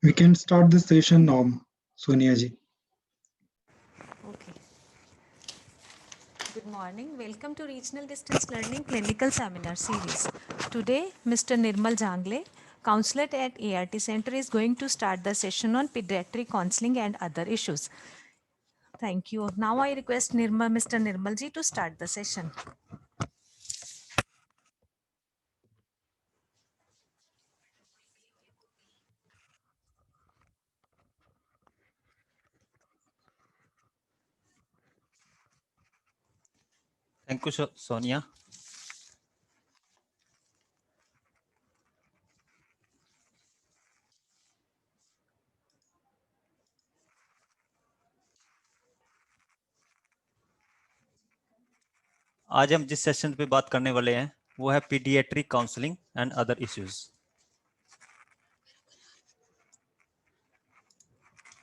We can start the session now, Sonia ji. Okay. Good morning. Welcome to Regional Distance Learning Clinical Seminar Series. Today, Mr. Nirmal Jangle, counselor at ART Center, is going to start the session on pediatric counseling and other issues. Thank you. Now I request Mr. Nirmal ji to start the session. Thank you, Sonia. आज हम जिस session पे बात करने वाले हैं वो है paediatric counselling and other issues.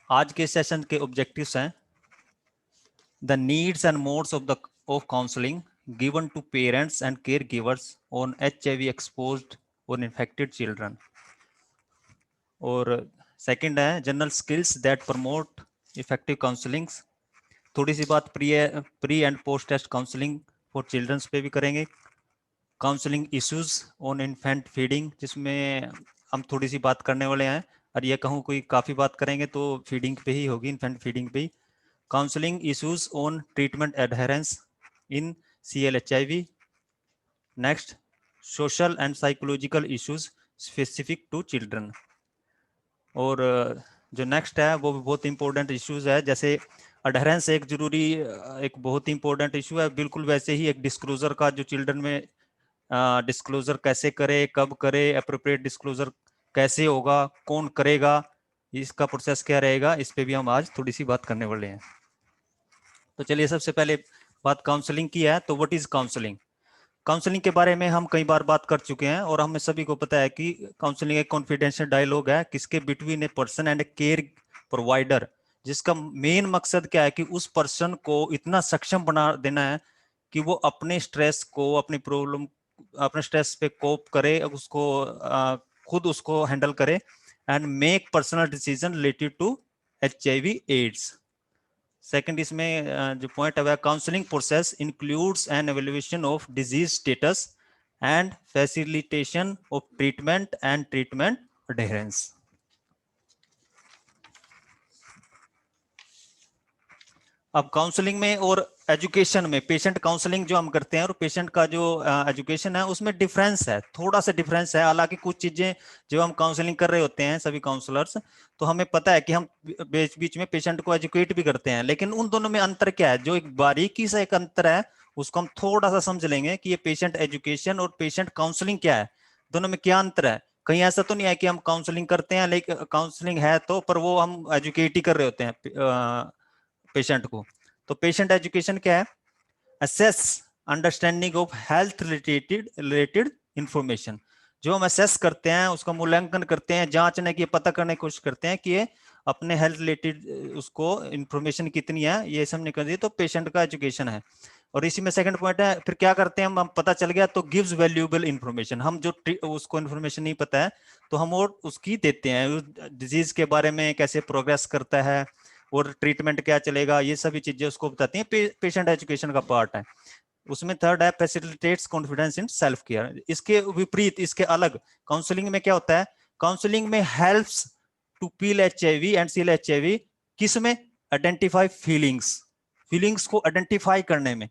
आज के सेशन के ऑब्जेक्टिव्स हैं the needs and modes of counselling given to parents and caregivers on HIV exposed और इन्फेक्टेड चिल्ड्रन, और सेकंड है general skills that promote effective counselling. थोड़ी सी बात pre and post test counselling for childrens पे भी करेंगे। Counselling issues on infant feeding, जिसमें हम थोड़ी सी बात करने वाले हैं, और ये कहूँ कोई काफ़ी बात करेंगे तो फीडिंग पे ही होगी, इन्फेंट फीडिंग पे ही। Counselling issues on treatment adherence in CLHIV। Next, social and psychological issues specific to children. और जो नेक्स्ट है वो भी बहुत इंपॉर्टेंट इश्यूज है, जैसे अडहेरेंस एक बहुत इंपॉर्टेंट इशू है, बिल्कुल वैसे ही एक डिस्क्लोजर का, जो चिल्ड्रन में डिस्क्लोजर कैसे करे, कब करे, एप्रोप्रिएट डिस्क्लोजर कैसे होगा, कौन करेगा, इसका प्रोसेस क्या रहेगा, इस पे भी हम आज थोड़ी सी बात करने वाले हैं। तो चलिए, सबसे पहले बात काउंसलिंग की है, तो व्हाट इज काउंसलिंग। काउंसलिंग के बारे में हम कई बार बात कर चुके हैं और हमें सभी को पता है कि काउंसलिंग एक कॉन्फिडेंशियल डायलॉग है किसके between a person and A care provider, जिसका मेन मकसद क्या है कि उस पर्सन को इतना सक्षम बना देना है कि वो अपने स्ट्रेस को, अपनी प्रॉब्लम, अपने स्ट्रेस पे कोप करे, उसको खुद उसको हैंडल करे and make personal decision related to HIV AIDS. Second, इसमें जो पॉइंट है, counselling process includes an evaluation of disease status and facilitation of treatment and treatment adherence. अब काउंसलिंग में और एजुकेशन में, पेशेंट काउंसलिंग जो हम करते हैं और पेशेंट का जो एजुकेशन है, उसमें डिफरेंस है, थोड़ा सा डिफरेंस है। हालांकि कुछ चीजें जो हम काउंसलिंग कर रहे होते हैं सभी काउंसलर्स, तो हमें पता है कि हम बीच बीच में पेशेंट को एजुकेट भी करते हैं, लेकिन उन दोनों में अंतर क्या है, जो एक बारीकी से एक अंतर है, उसको हम थोड़ा सा समझ लेंगे कि ये पेशेंट एजुकेशन और पेशेंट काउंसलिंग क्या है, दोनों में क्या अंतर है। कहीं ऐसा तो नहीं है कि हम काउंसलिंग करते हैं, लेकिन काउंसलिंग है तो, पर वो हम एजुकेट ही कर रहे होते हैं पेशेंट को। तो पेशेंट एजुकेशन क्या है, assess understanding of health related information. जो हम असेस करते हैं, उसका मूल्यांकन करते हैं, जांचने की, पता करने की कोशिश करते हैं कि ये अपने हेल्थ रिलेटेड उसको इंफॉर्मेशन कितनी है, ये समझने के लिए, तो पेशेंट का एजुकेशन है। और इसी में सेकंड पॉइंट है, फिर क्या करते हैं हम पता चल गया तो गिव्स वैल्यूएबल इंफॉर्मेशन। हम जो उसको इंफॉर्मेशन नहीं पता है तो हम और उसकी देते हैं, डिजीज के बारे में कैसे प्रोग्रेस करता है और ट्रीटमेंट क्या चलेगा, ये सभी चीजें उसको बताती हैं, पेशेंट एजुकेशन का पार्ट है। उसमें थर्ड है facilitates confidence in self care. इसके विपरीत, इसके अलग, काउंसलिंग में क्या होता है, काउंसलिंग में helps to peel HIV and seal HIV, किस में, आइडेंटिफाई फीलिंग्स, फीलिंग्स को आइडेंटिफाई करने में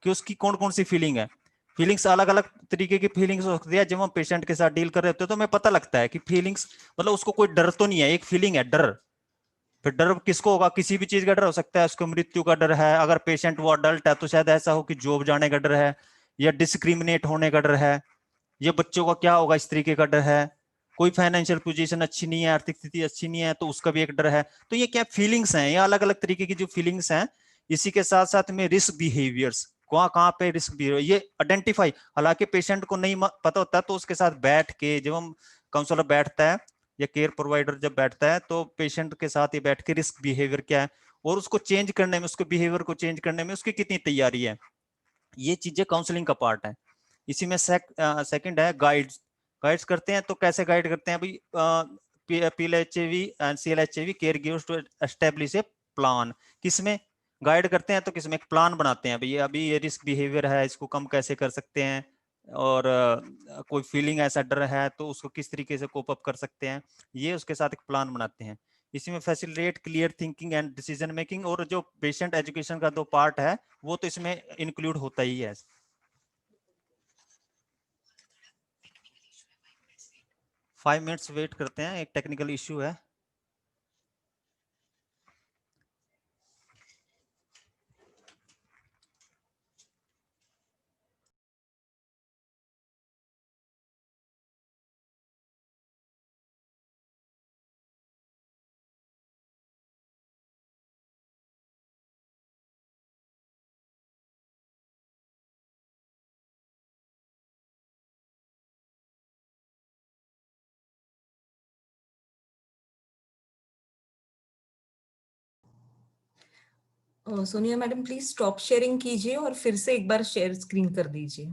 कि उसकी कौन कौन सी फीलिंग है। फीलिंग्स अलग अलग तरीके की फीलिंग्स हो सकती है, जब हम पेशेंट के साथ डील कर रहे होते हैं तो हमें पता लगता है कि फीलिंग्स, मतलब उसको कोई डर तो नहीं है, एक फीलिंग है डर। फिर डर किसको होगा, किसी भी चीज का डर हो सकता है, उसको मृत्यु का डर है, अगर पेशेंट वो अडल्ट है तो शायद ऐसा हो कि जॉब जाने का डर है, या डिस्क्रिमिनेट होने का डर है, ये बच्चों का क्या होगा इस तरीके का डर है, कोई फाइनेंशियल पोजीशन अच्छी नहीं है, आर्थिक स्थिति अच्छी नहीं है तो उसका भी एक डर है। तो ये क्या फीलिंग्स हैं, ये अलग अलग तरीके की जो फीलिंग्स हैं। इसी के साथ साथ में रिस्क बिहेवियर्स, कहाँ कहाँ पे रिस्क बिहेवियर, ये आइडेंटिफाई, हालांकि पेशेंट को नहीं पता होता, तो उसके साथ बैठ के, जब हम काउंसलर बैठता है या केयर प्रोवाइडर जब बैठता है, तो पेशेंट के साथ ही बैठ के रिस्क बिहेवियर क्या है और उसको चेंज करने में, उसके बिहेवियर को चेंज करने में उसकी कितनी तैयारी है, ये चीजें काउंसलिंग का पार्ट है। इसी में सेकंड है गाइड्स। गाइड्स करते हैं तो कैसे गाइड करते हैं भाई, PLHAV and CLHAV caregivers to establish a plan. किसमें गाइड करते हैं तो किसमें एक प्लान बनाते हैं, भैया अभी ये रिस्क बिहेवियर है, इसको कम कैसे कर सकते हैं, और कोई फीलिंग ऐसा डर है तो उसको किस तरीके से कोप अप कर सकते हैं, ये उसके साथ एक प्लान बनाते हैं. इसी में facilitate clear thinking and decision making, और जो पेशेंट एजुकेशन का 2 पार्ट है वो तो इसमें इंक्लूड होता ही है. 5 मिनट्स वेट करते हैं, एक टेक्निकल इश्यू है. Sonia madam please stop sharing कीजिए और फिर से एक बार शेयर स्क्रीन कर दीजिए.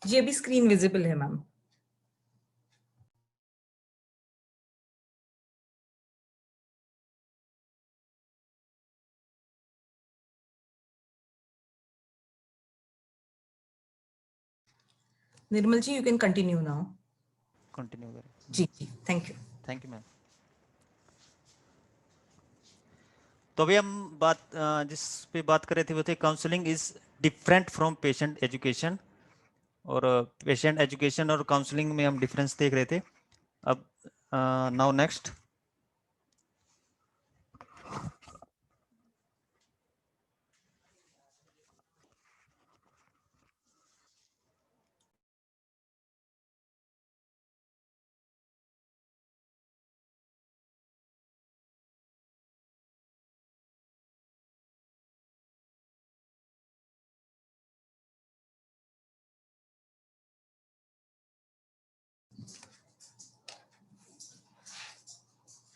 जी अभी स्क्रीन विजिबल है ma'am. Nirmal ji you can continue now. Continue करें. जी जी thank you. Thank you ma'am. तो अभी हम जिस पे बात कर रहे थे वो थे counselling is different from patient education, और पेशेंट एजुकेशन और काउंसलिंग में हम डिफरेंस देख रहे थे. अब नाउ नेक्स्ट.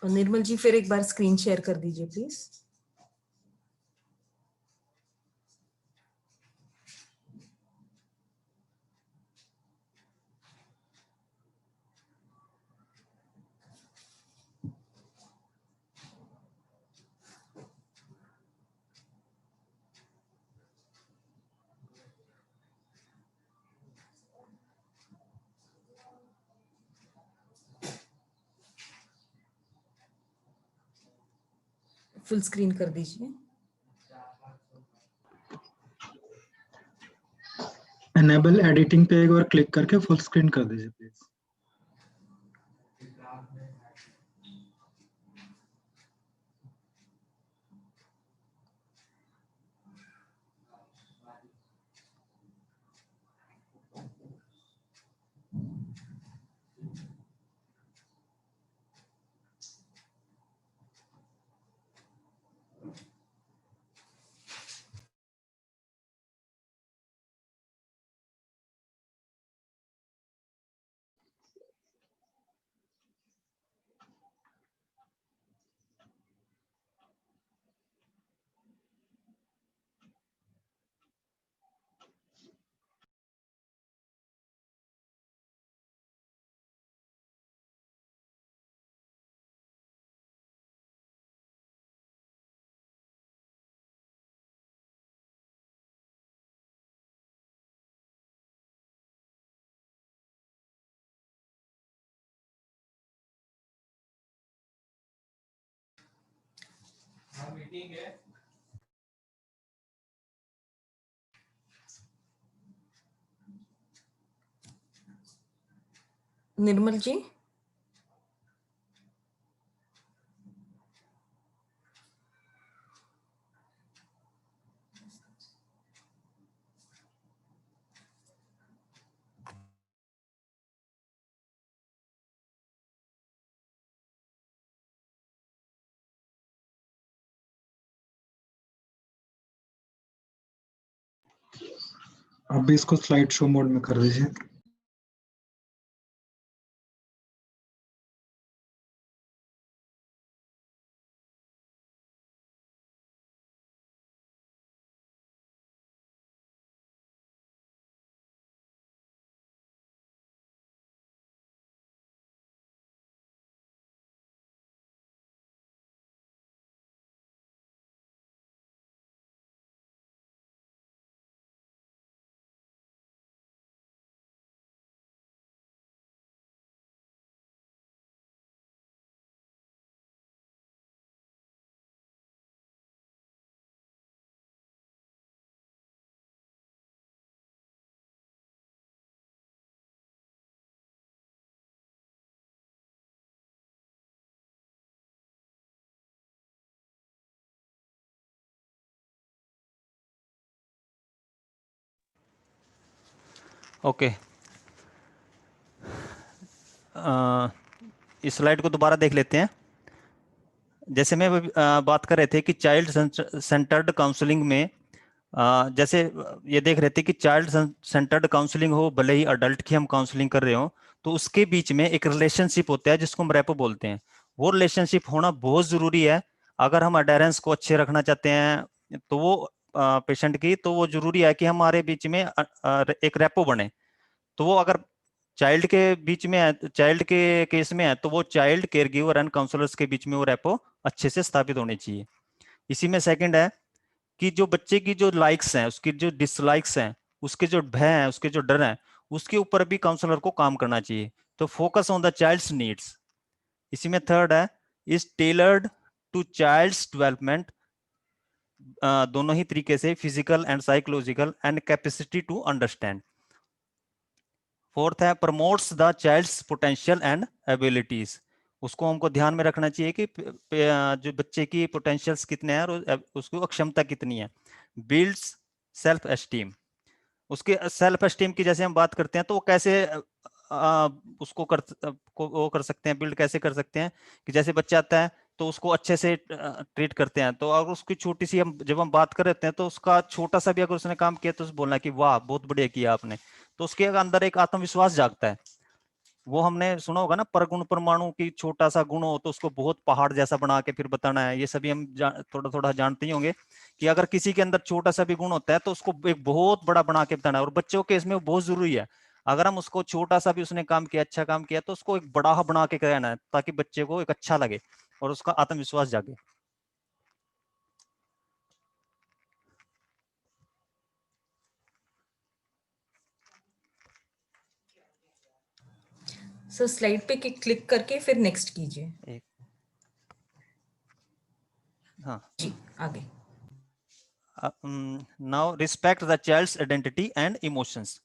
निर्मल जी फिर एक बार स्क्रीन शेयर कर दीजिए प्लीज. फुल स्क्रीन कर दीजिए. एनेबल एडिटिंग पे एक बार क्लिक करके फुल स्क्रीन कर दीजिए प्लीज. निर्मल जी आप भी इसको स्लाइड शो मोड में कर दीजिए। ओके, इस स्लाइड को दोबारा देख लेते हैं। जैसे मैं बात कर रहे थे कि चाइल्ड सेंटर्ड काउंसलिंग में जैसे ये देख रहे थे कि चाइल्ड सेंटर्ड काउंसलिंग हो, भले ही अडल्ट की हम काउंसलिंग कर रहे हो, तो उसके बीच में एक रिलेशनशिप होता है जिसको हम रेपो बोलते हैं। वो रिलेशनशिप होना बहुत जरूरी है। अगर हम अडेरेंस को अच्छे रखना चाहते हैं तो वो पेशेंट की, तो वो जरूरी है कि हमारे बीच में एक रेपो बने। तो वो अगर चाइल्ड के बीच में है, चाइल्ड के केस में है, तो वो child caregiver and counsellors के बीच में वो रेपो अच्छे से स्थापित होनी चाहिए। इसी में सेकंड है कि जो बच्चे की जो लाइक्स हैं, उसकी जो डिसलाइक्स हैं, उसके जो भय हैं, उसके जो डर हैं, उसके ऊपर भी काउंसलर को काम करना चाहिए। तो focus on the child's needs. इसी में थर्ड है is tailored to child's development, दोनों ही तरीके से, physical and psychological and capacity to understand. Fourth है promotes the child's potential and abilities. उसको हमको ध्यान में रखना चाहिए कि जो बच्चे की पोटेंशियल्स कितने हैं और उसकी अक्षमता कितनी है। Builds self esteem. उसके सेल्फ एस्टीम की जैसे हम बात करते हैं तो वो कैसे उसको वो कर सकते हैं, बिल्ड कैसे कर सकते हैं कि जैसे बच्चा आता है तो उसको अच्छे से ट्रीट करते हैं। तो अगर उसकी छोटी सी जब हम बात कर रहे हैं तो उसका छोटा सा भी अगर उसने काम किया तो बोलना कि वाह बहुत बढ़िया किया आपने, तो उसके अंदर एक आत्मविश्वास जागता है। वो हमने सुना होगा ना, परगुण परमाणु की छोटा सा गुण हो तो उसको बहुत पहाड़ जैसा बना के फिर बताना है। ये सभी हम थोड़ा थोड़ा जानते ही होंगे कि अगर किसी के अंदर छोटा सा भी गुण होता है तो उसको एक बहुत बड़ा बना के बताना है। और बच्चों के इसमें बहुत जरूरी है, अगर हम उसको छोटा सा भी उसने काम किया, अच्छा काम किया, तो उसको एक बड़ा बना के कहना है ताकि बच्चे को एक अच्छा लगे और उसका आत्मविश्वास जागे। सर स्लाइड पे क्लिक करके फिर नेक्स्ट कीजिए। एक, हाँ, जी आगे। Now respect the child's identity and emotions.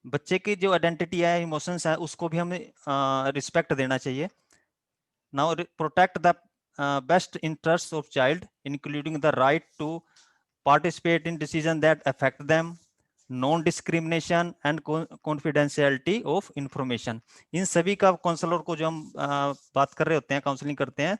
बच्चे की जो आइडेंटिटी है, इमोशंस है, उसको भी हमें रिस्पेक्ट देना चाहिए। Now protect the best interest of child including the right to participate in decision that affect them, non discrimination and confidentiality of information. इन सभी का काउंसलर को जो हम बात कर रहे होते हैं, काउंसलिंग करते हैं,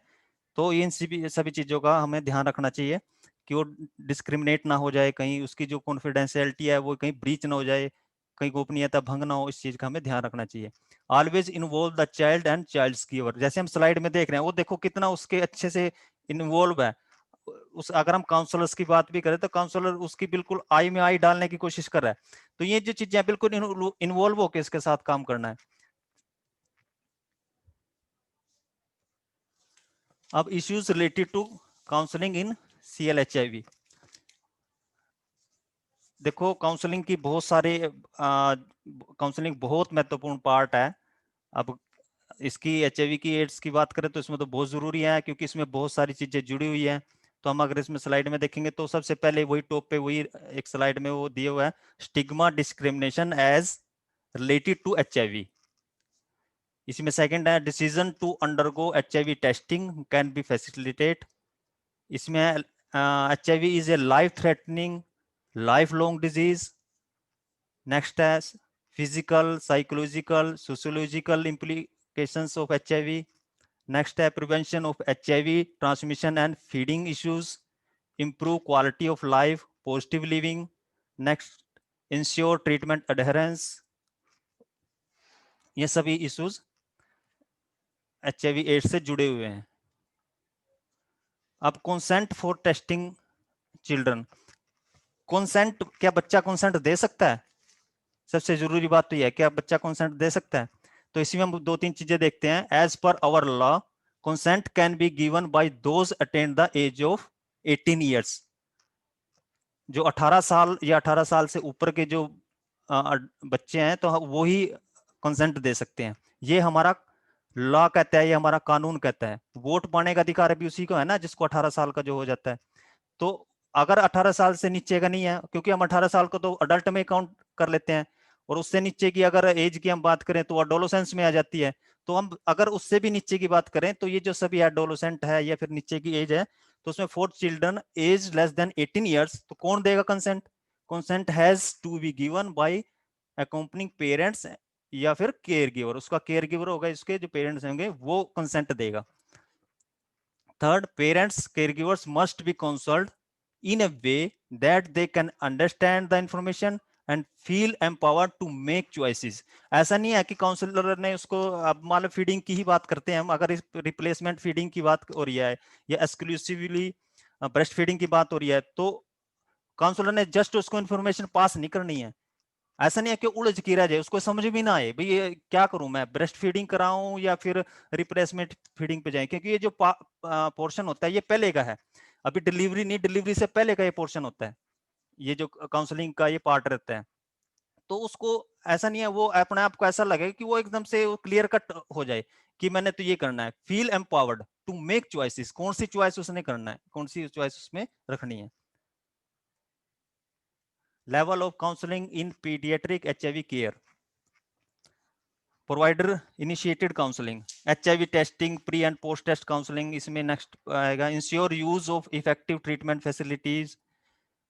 तो इन सभी चीजों का हमें ध्यान रखना चाहिए कि वो डिस्क्रिमिनेट ना हो जाए, कहीं उसकी जो कॉन्फिडेंशियलिटी है वो कहीं ब्रीच ना हो जाए, कहीं गोपनीयता भंग ना हो, इस चीज का हमें ध्यान रखना चाहिए। Always involve the child and child's giver. जैसे हम स्लाइड में देख रहे हैं, वो देखो कितना उसके अच्छे से इन्वॉल्व है। अगर हम काउंसलर्स की बात भी करें तो काउंसलर उसकी बिल्कुल आई में आई डालने की कोशिश कर रहा है। तो ये जो चीजें बिल्कुल इन्वॉल्व होकर इसके साथ काम करना है। अब issues related to counselling in CLHIV। देखो काउंसलिंग की बहुत सारे काउंसलिंग बहुत महत्वपूर्ण पार्ट है। अब इसकी HIV की एड्स की बात करें तो इसमें तो बहुत जरूरी है क्योंकि इसमें बहुत सारी चीजें जुड़ी हुई हैं। तो हम अगर इसमें स्लाइड में देखेंगे तो सबसे पहले वही टॉप पे वही एक स्लाइड में वो दिया हुआ है, stigma discrimination as related to HIV। इसमें सेकंड है decision to undergo HIV testing can be facilitate. इसमें HIV is a life threatening life long disease. Next है physical psychological sociological implications of HIV। Next है prevention of HIV transmission and feeding issues, improve quality of life, positive living। Next ensure treatment adherence, ये सभी issues HIV ads से जुड़े हुए हैं। अब consent for testing children, consent, क्या बच्चा कंसेंट दे सकता है? सबसे जरूरी बात तो यह है, क्या बच्चा कंसेंट दे सकता है? तो इसी में हम दो तीन चीजें देखते हैं। As per our law consent can be given by those attend the age of 18 years. जो 18 साल या 18 साल से ऊपर के जो बच्चे हैं तो वो ही कंसेंट दे सकते हैं। ये हमारा लॉ कहता है, ये हमारा कानून कहता है। वोट पाने का अधिकार भी उसी को है ना, जिसको 18 साल का जो हो जाता है। तो अगर 18 साल से नीचे का नहीं है, क्योंकि हम 18 साल को तो अडल्ट में काउंट कर लेते हैं, और उससे नीचे की अगर एज की हम बात करें तो एडोलेसेंस में आ जाती है। तो हम अगर उससे भी नीचे की बात करें तो ये जो सभी एडोलेसेंट है या फिर नीचे की एज है, तो उसमें for children age less than 18 years, तो कौन देगा consent? Consent has to be given by accompanying parents या फिर केयर गिवर। उसका केयर गिवर होगा, इसके जो पेरेंट्स होंगे वो कंसेंट देगा। Third, parents care givers must be consult in a way that they can understand the information and feel empowered to make choices। ऐसा नहीं है कि काउंसलर ने उसको, अब मान लो फीडिंग की ही बात करते हैं हम, अगर रिप्लेसमेंट फीडिंग की बात हो रही है या एक्सक्लूसिवली ब्रेस्ट फीडिंग की बात हो रही है, तो काउंसलर ने जस्ट उसको इन्फॉर्मेशन पास नहीं करनी है। ऐसा नहीं है कि उलझ के रह जाए, उसको समझ भी ना आए भाई ये क्या करूं, मैं ब्रेस्ट फीडिंग कराऊं या फिर रिप्लेसमेंट फीडिंग पे जाए, क्योंकि ये जो पोर्शन होता है ये पहले का है, अभी डिलीवरी नहीं, डिलीवरी से पहले का ये पोर्शन होता है, ये जो काउंसलिंग का ये पार्ट रहता है। तो उसको ऐसा नहीं है, वो अपने आप को ऐसा लगे कि वो एकदम से क्लियर कट हो जाए कि मैंने तो ये करना है। Feel empowered to make choices, कौन सी चॉइस उसने करना है, कौन सी चॉइस उसमें रखनी है। Level of counselling in paediatric HIV care, provider initiated counselling, HIV testing, pre and post test counselling इसमें नेक्स्ट आएगा। Ensure use of effective treatment facilities,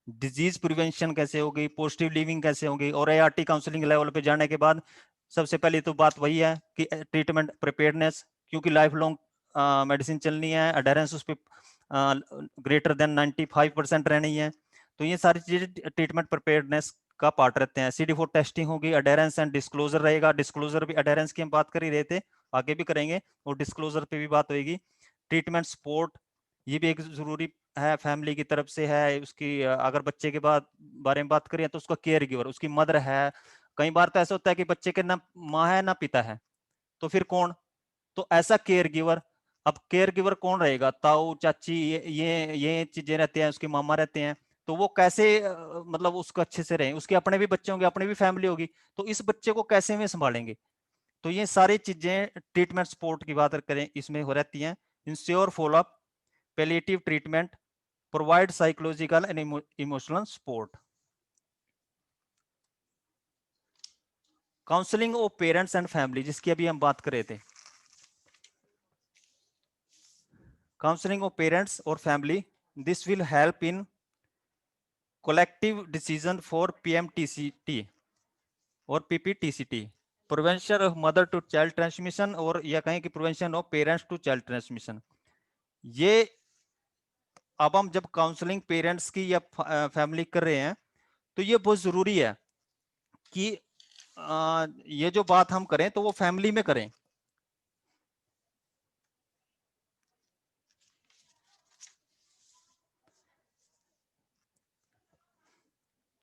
disease prevention कैसे होगी, पॉजिटिव लिविंग कैसे होगी। और ART काउंसलिंग लेवल पे जाने के बाद सबसे पहले तो बात वही है कि ट्रीटमेंट प्रिपेयर्डनेस, क्योंकि लाइफ लॉन्ग मेडिसिन चलनी है, अडेरेंस उस पर ग्रेटर देन 95% रहनी है। तो ये सारी चीजें ट्रीटमेंट प्रिपेयर्डनेस का पार्ट रहते हैं। CD4 टेस्टिंग होगी, अडेरेंस एंड डिस्क्लोजर रहेगा। डिस्क्लोजर भी, अडेरेंस की हम बात कर ही रहे थे, आगे भी करेंगे, और डिस्क्लोजर पे भी बात होगी। ट्रीटमेंट सपोर्ट, ये भी एक जरूरी है, फैमिली की तरफ से है उसकी। अगर बच्चे के बाद बारे में बात करें तो उसका केयर गिवर, उसकी मदर है। कई बार तो ऐसा होता है कि बच्चे के ना माँ है ना पिता है, तो फिर कौन? तो ऐसा केयर गिवर, अब केयर गिवर कौन रहेगा? ताऊ, चाची, ये चीजें रहते हैं, उसके मामा रहते हैं। तो वो कैसे मतलब उसको अच्छे से रहे, उसके अपने भी बच्चे होंगे, अपनी भी फैमिली होगी, तो इस बच्चे को कैसे में संभालेंगे? तो ये सारी चीजें ट्रीटमेंट सपोर्ट की बात करें इसमें हो रहती हैं। Ensure follow up, palliative treatment, provide psychological and emotional support. Counselling of parents and family, जिसकी अभी हम बात कर रहे थे। काउंसलिंग ऑफ पेरेंट्स और family, this will help in collective decision for PMTCT और PPTCT, prevention of mother to child transmission, और या कहें कि prevention of parents to child transmission. ये अब हम जब काउंसलिंग पेरेंट्स की या फैमिली कर रहे हैं तो ये बहुत जरूरी है कि ये जो बात हम करें तो वो फैमिली में करें।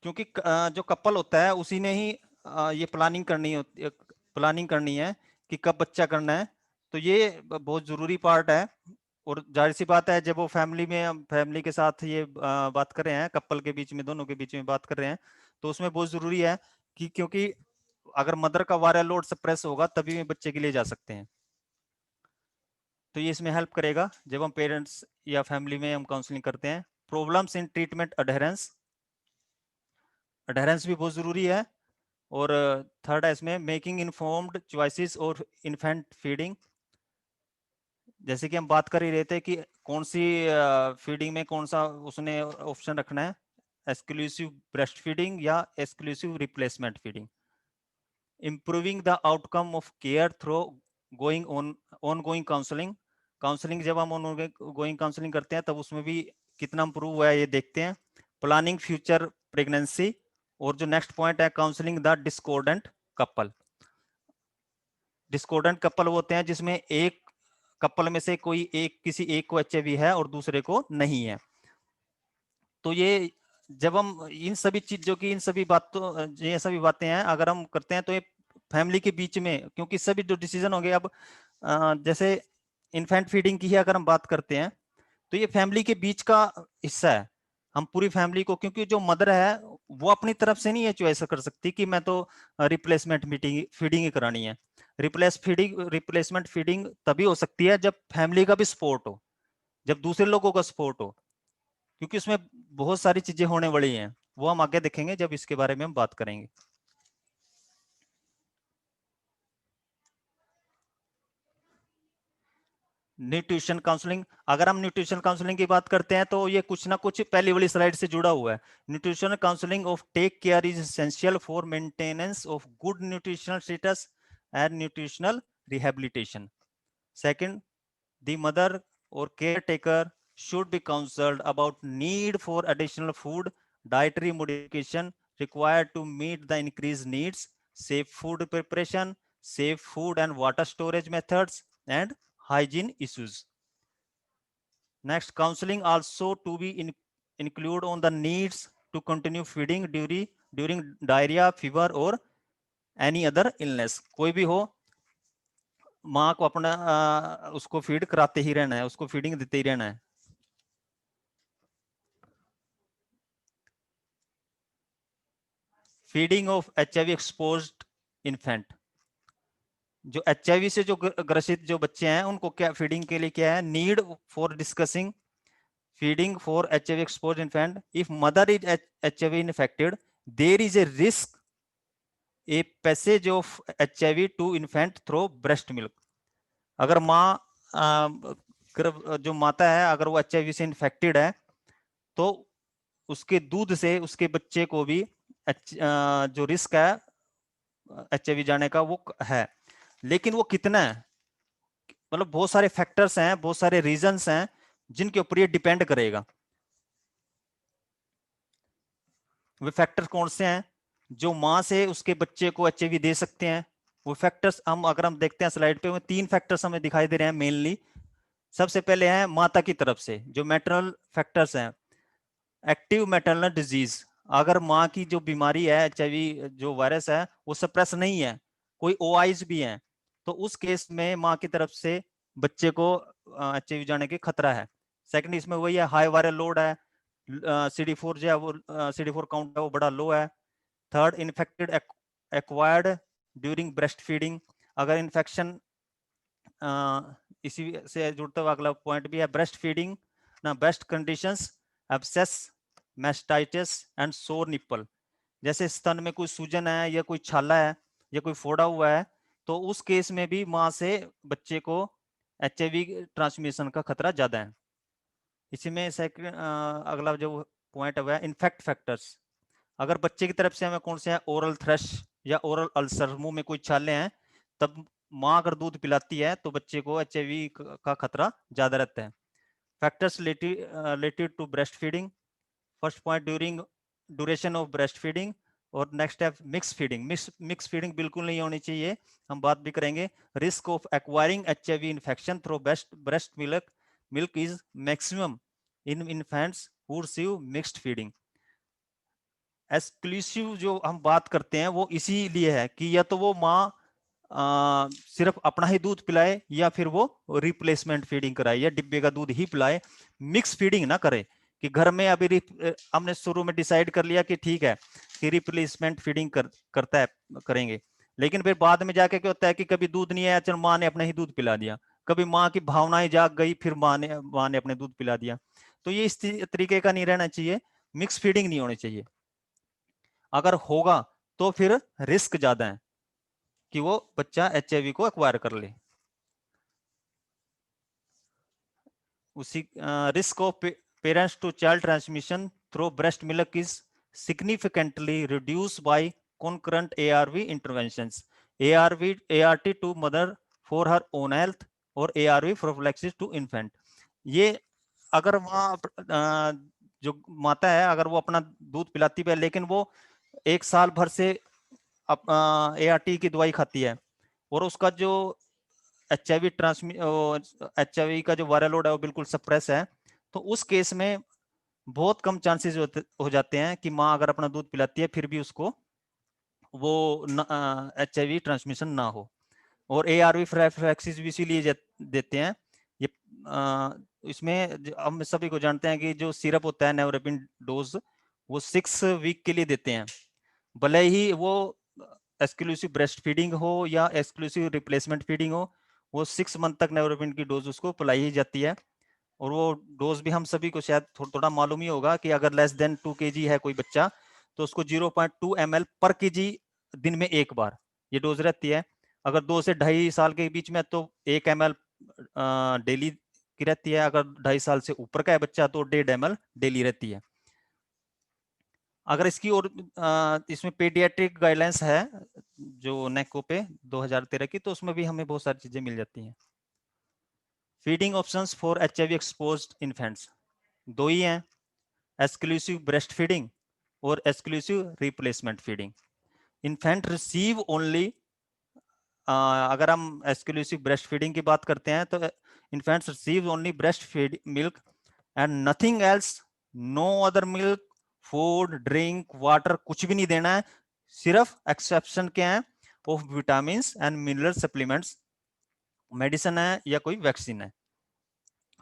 क्योंकि जो कपल होता है उसी ने ही ये प्लानिंग करनी होती, प्लानिंग करनी है कि कब बच्चा करना है। तो ये बहुत जरूरी पार्ट है। और जाहिर सी बात है, जब वो फैमिली में, हम फैमिली के साथ ये बात कर रहे हैं, कपल के बीच में, दोनों के बीच में बात कर रहे हैं, तो उसमें बहुत जरूरी है कि, क्योंकि अगर मदर का वायरल लोड सप्रेस होगा तभी में बच्चे के लिए जा सकते हैं। तो ये इसमें हेल्प करेगा जब हम पेरेंट्स या फैमिली में हम काउंसलिंग करते हैं। Problems in treatment adherence, adherence भी बहुत जरूरी है। और थर्ड है इसमें मेकिंग इन्फॉर्म्ड चॉइसेस और इन्फेंट फीडिंग, जैसे कि हम बात कर ही रहे थे कि कौन सी फीडिंग में कौन सा उसने ऑप्शन रखना है, एक्सक्लूसिव ब्रेस्ट फीडिंग या exclusive replacement feeding. Improving the outcome of care through going on going counselling, counselling जब हम ऑन गोइंग काउंसलिंग करते हैं तब उसमें भी कितना इम्प्रूव हुआ है ये देखते हैं। प्लानिंग फ्यूचर प्रेगनेंसी, और जो नेक्स्ट पॉइंट है counselling the discordant couple. Discordant couple होते हैं जिसमें एक कपल में से कोई एक, किसी एक को एचआईवी है और दूसरे को नहीं है। तो ये जब हम इन सभी चीजों की, इन सभी बातों, ये सभी बातें हैं अगर हम करते हैं तो ये फैमिली के बीच में, क्योंकि सभी जो डिसीजन होंगे अब जैसे इन्फेंट फीडिंग की ही अगर हम बात करते हैं तो ये फैमिली के बीच का हिस्सा है। हम पूरी फैमिली को, क्योंकि जो मदर है वो अपनी तरफ से नहीं ये चॉइस कर सकती कि मैं तो रिप्लेसमेंट फीडिंग ही करानी है। रिप्लेसमेंट फीडिंग तभी हो सकती है जब फैमिली का भी सपोर्ट हो, जब दूसरे लोगों का सपोर्ट हो, क्योंकि उसमें बहुत सारी चीजें होने वाली हैं, वो हम आगे देखेंगे जब इसके बारे में हम बात करेंगे। न्यूट्रिशन काउंसलिंग, अगर हम न्यूट्रिशन काउंसलिंग की बात करते हैं तो ये कुछ ना कुछ पहली वाली स्लाइड से जुड़ा हुआ है। Nutrition counselling of take care is essential for maintenance of good nutritional status and nutritional rehabilitation. Second, the mother और care taker should be counseled about need for additional food, dietary modification required to meet the increased needs, safe food preparation, safe food and water storage methods, and hygiene issues. Next, counseling also to be include on the needs to continue feeding during diarrhea, fever or any other illness. कोई भी हो, माँ को अपना उसको feed कराते ही रहना है, उसको फीडिंग देते ही रहना है। Feeding of HIV exposed infant, जो एचआईवी से जो ग्रसित जो बच्चे हैं उनको क्या फीडिंग के लिए क्या है, need for discussing feeding for HIV exposed infant. If mother is HIV infected there is a risk a passage of HIV to infant through breast milk. अगर माँ जो माता है अगर वो एचआईवी से इन्फेक्टेड है तो उसके दूध से उसके बच्चे को भी जो रिस्क है एचआईवी जाने का वो है, लेकिन वो कितना है, मतलब बहुत सारे फैक्टर्स हैं, बहुत सारे रीजंस हैं जिनके ऊपर ये डिपेंड करेगा। वे फैक्टर्स कौन से हैं जो मां से उसके बच्चे को एचआईवी दे सकते हैं? वो फैक्टर्स अगर हम देखते हैं स्लाइड पे, वो 3 फैक्टर्स हमें दिखाई दे रहे हैं मेनली। सबसे पहले है माता की तरफ से जो मैटरनल फैक्टर्स हैं, एक्टिव मैटरनल डिजीज, अगर माँ की जो बीमारी है एचआईवी जो वायरस है वो सप्रेस नहीं है, कोई ओआईज भी हैं, तो उस केस में माँ की तरफ से बच्चे को एचआईवी जाने के खतरा है। सेकंड, इसमें वही है हाई वायरल लोड है, CD4 जो है वो CD4 काउंट है वो बड़ा लो है। Third, infected acquired during breast feeding, अगर इन्फेक्शन इसी से जुड़ता हुआ अगला पॉइंट भी है ब्रेस्ट फीडिंग ना, best conditions, abscess, mastitis and सोर निप्पल, जैसे स्तन में कोई सूजन है या कोई छाला है या कोई फोड़ा हुआ है, तो उस केस में भी माँ से बच्चे को एचआईवी ट्रांसमिशन का खतरा ज्यादा है। इसी में सेकंड अगला जो पॉइंट है इन्फेक्ट फैक्टर्स, अगर बच्चे की तरफ से हमें कौन से हैं, ओरल थ्रश या ओरल अल्सर, मुंह में कोई छाले हैं, तब माँ अगर दूध पिलाती है तो बच्चे को एचआईवी का खतरा ज्यादा रहता है। Factors related to breast feeding, first point duration of breast feeding, और नेक्स्ट है मिक्स फीडिंग। मिक्स फीडिंग बिल्कुल नहीं होनी चाहिए, हम बात भी करेंगे। Risk of acquiring HIV infection through breast milk is maximum in infants who receive mixed feeding. Exclusive जो हम बात करते हैं वो इसीलिए है कि या तो वो माँ सिर्फ अपना ही दूध पिलाए या फिर वो रिप्लेसमेंट फीडिंग कराए या डिब्बे का दूध ही पिलाए, मिक्स फीडिंग ना करे कि घर में अभी हमने शुरू में डिसाइड कर लिया कि ठीक है कि रिप्लेसमेंट फीडिंग करता है करेंगे, लेकिन फिर बाद में जाके क्या होता है कि कभी दूध नहीं आया, चलो माँ ने अपना ही दूध पिला दिया, कभी माँ की भावनाएं जाग गई फिर माँ ने अपने दूध पिला दिया। तो ये इस तरीके का नहीं रहना चाहिए, मिक्स फीडिंग नहीं होनी चाहिए। अगर होगा तो फिर रिस्क ज्यादा है कि वो बच्चा एचआईवी को एक्वायर कर ले। उसी risk of parents to child transmission through breast milk is significantly reduced by concurrent ARV interventions, ART to mother for her own health और ARV prophylaxis to infant। ये अगर वहाँ जो माता है अगर वो अपना दूध पिलाती है लेकिन वो 1 साल भर से ART की दवाई खाती है और उसका जो HIV का जो वायरल लोड है वो बिल्कुल सप्रेस है, तो उस केस में बहुत कम चांसेस हो जाते हैं कि माँ अगर अपना दूध पिलाती है फिर भी उसको वो HIV ट्रांसमिशन ना हो। और ARV प्रोफिलैक्सिस भी इसीलिए देते हैं। ये इसमें हम सभी को जानते हैं कि जो सिरप होता है नेवरेपिन डोज वो 6 वीक के लिए देते हैं, भले ही वो एक्सक्लूसिव ब्रेस्ट फीडिंग हो या एक्सक्लूसिव रिप्लेसमेंट फीडिंग हो, वो 6 मंथ तक नेवरेपिन की डोज उसको पिलाई ही जाती है। और वो डोज भी हम सभी को शायद थोड़ा मालूम ही होगा कि अगर लेस देन 2 kg है कोई बच्चा तो उसको 0.2 ml पर kg दिन में एक बार ये डोज रहती है। अगर 2 से 2.5 साल के बीच में तो 1 ml डेली की रहती है, अगर 2.5 साल से ऊपर का है बच्चा तो 1.5 ml डेली रहती है। अगर इसकी और इसमें पेडियाट्रिक गाइडलाइंस है जो नेको पे 2013 की, तो उसमें भी हमें बहुत सारी चीजें मिल जाती हैं। Feeding options for HIV exposed infants दो ही हैं, एक्सक्लूसिव ब्रेस्ट फीडिंग और exclusive replacement feeding. Infant receive only, अगर हम एक्सक्लूसिव ब्रेस्ट फीडिंग की बात करते हैं तो infants receive only breast feed milk and nothing else, no other milk, food, drink, water कुछ भी नहीं देना है। सिर्फ एक्सेप्शन क्या है, of vitamin and mineral supplements, medicine है या कोई वैक्सीन है।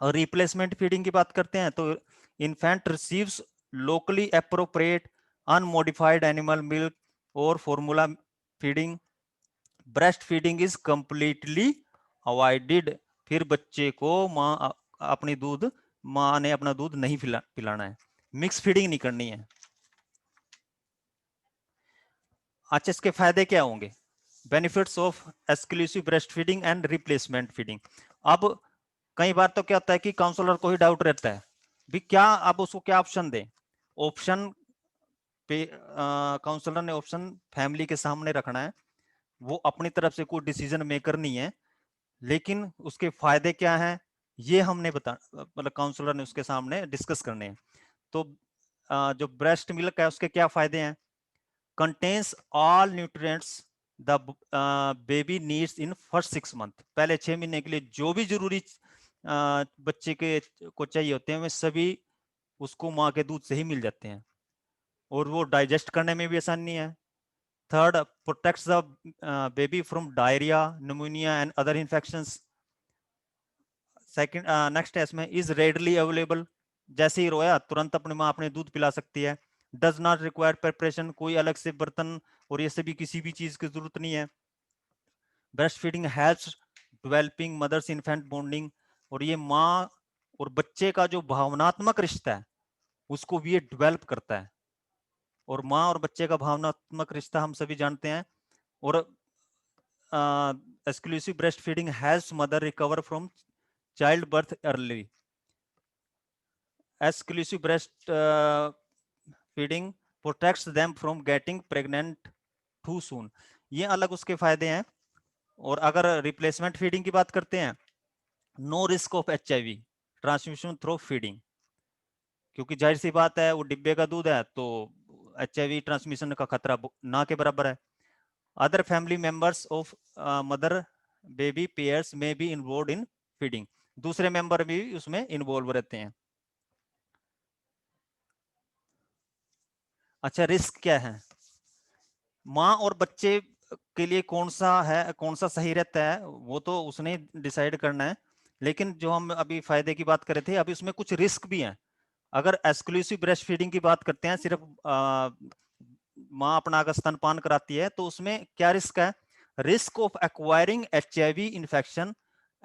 और रिप्लेसमेंट फीडिंग की बात करते हैं तो infant receives locally appropriate unmodified animal milk और formula feeding, breast feeding is completely avoided. फिर बच्चे को माँ ने अपना दूध नहीं पिलाना है, मिक्स फीडिंग नहीं करनी है। अच्छा, इसके फायदे क्या होंगे? Benefits of exclusive breast feeding and replacement feeding. अब कई बार तो क्या होता है कि काउंसलर को ही डाउट रहता है भी क्या अब उसको क्या ऑप्शन दें। ऑप्शन पे काउंसलर ने ऑप्शन फैमिली के सामने रखना है, वो अपनी तरफ से कोई डिसीजन मेकर नहीं है, लेकिन उसके फायदे क्या हैं ये हमने मतलब काउंसलर ने उसके सामने डिस्कस करने हैं। तो जो ब्रेस्ट मिल्क है उसके क्या फायदे हैं? Contains all nutrients the baby needs in first 6 month. पहले 6 महीने के लिए जो भी जरूरी बच्चे के को चाहिए होते हैं वे सभी उसको माँ के दूध से ही मिल जाते हैं और वो डाइजेस्ट करने में भी आसानी है। Third, protects the baby from diarrhoea, pneumonia and other infections. Second, next है इसमें इज रेडली अवेलेबल, जैसे ही रोया तुरंत अपनी माँ अपने दूध पिला सकती है। डज नॉट रिक्वायर प्रिपरेशन, कोई अलग से बर्तन और ये सभी किसी भी चीज की जरूरत नहीं है। Breast feeding helps developing mothers infant bonding, और ये माँ और बच्चे का जो भावनात्मक रिश्ता है उसको भी ये डेवलप करता है। और माँ और बच्चे का भावनात्मक रिश्ता हम सभी जानते हैं। और exclusive breast feeding helps mother recover from child birth early. Exclusive breast feeding protects them from getting pregnant too soon. ये अलग उसके फायदे हैं। और अगर रिप्लेसमेंट फीडिंग की बात करते हैं, no risk of HIV transmission through feeding, क्योंकि जाहिर सी बात है वो डिब्बे का दूध है तो HIV ट्रांसमिशन का खतरा ना के बराबर है। Other family members of mother baby pairs में बी इन्वॉल्व इन फीडिंग, दूसरे मेंबर भी उसमें इन्वॉल्व रहते हैं। अच्छा, रिस्क क्या है? माँ और बच्चे के लिए कौन सा सही रहता है वो तो उसने डिसाइड करना है, लेकिन जो हम अभी फायदे की बात कर रहे थे अभी उसमें कुछ रिस्क भी हैं। अगर एक्सक्लूसिव ब्रेस्ट फीडिंग की बात करते हैं, सिर्फ माँ अपना अगर स्तनपान कराती है तो उसमें क्या रिस्क है? Risk of acquiring HIV infection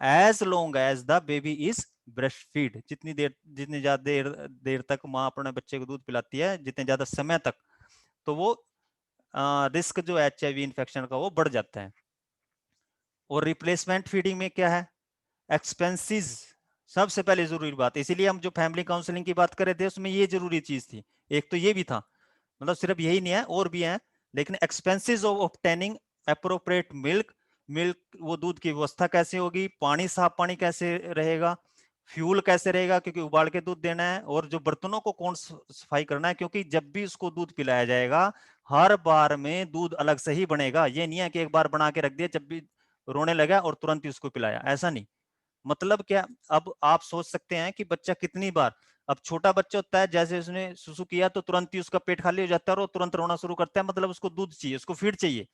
as long as the baby is breast feed. जितनी ज्यादा देर तक माँ अपने बच्चे को दूध पिलाती है, जितने ज्यादा समय तक, तो वो रिस्क जो HIV इन्फेक्शन का वो बढ़ जाता है। और रिप्लेसमेंट फीडिंग में क्या है? एक्सपेंसेस सबसे पहले जरूरी बात, इसीलिए हम जो फैमिली काउंसलिंग की बात कर रहे थे उसमें ये जरूरी चीज थी। एक तो ये भी था, मतलब सिर्फ यही नहीं है और भी है, लेकिन expenses of obtaining appropriate milk, वो दूध की व्यवस्था कैसे होगी, पानी साफ पानी कैसे रहेगा, फ्यूल कैसे रहेगा, क्योंकि उबाल के दूध देना है, और जो बर्तनों को कौन सफाई करना है, क्योंकि जब भी उसको दूध पिलाया जाएगा हर बार में दूध अलग से ही बनेगा। ये नहीं है कि एक बार बना के रख दिया, जब भी रोने लगा और तुरंत ही उसको पिलाया, ऐसा नहीं। मतलब क्या, अब आप सोच सकते हैं कि बच्चा कितनी बार, अब छोटा बच्चा होता है, जैसे उसने सुसु किया तो तुरंत ही उसका पेट खाली हो जाता है और वो तुरंत रोना शुरू करता है, मतलब उसको दूध चाहिए, उसको फीड चाहिए।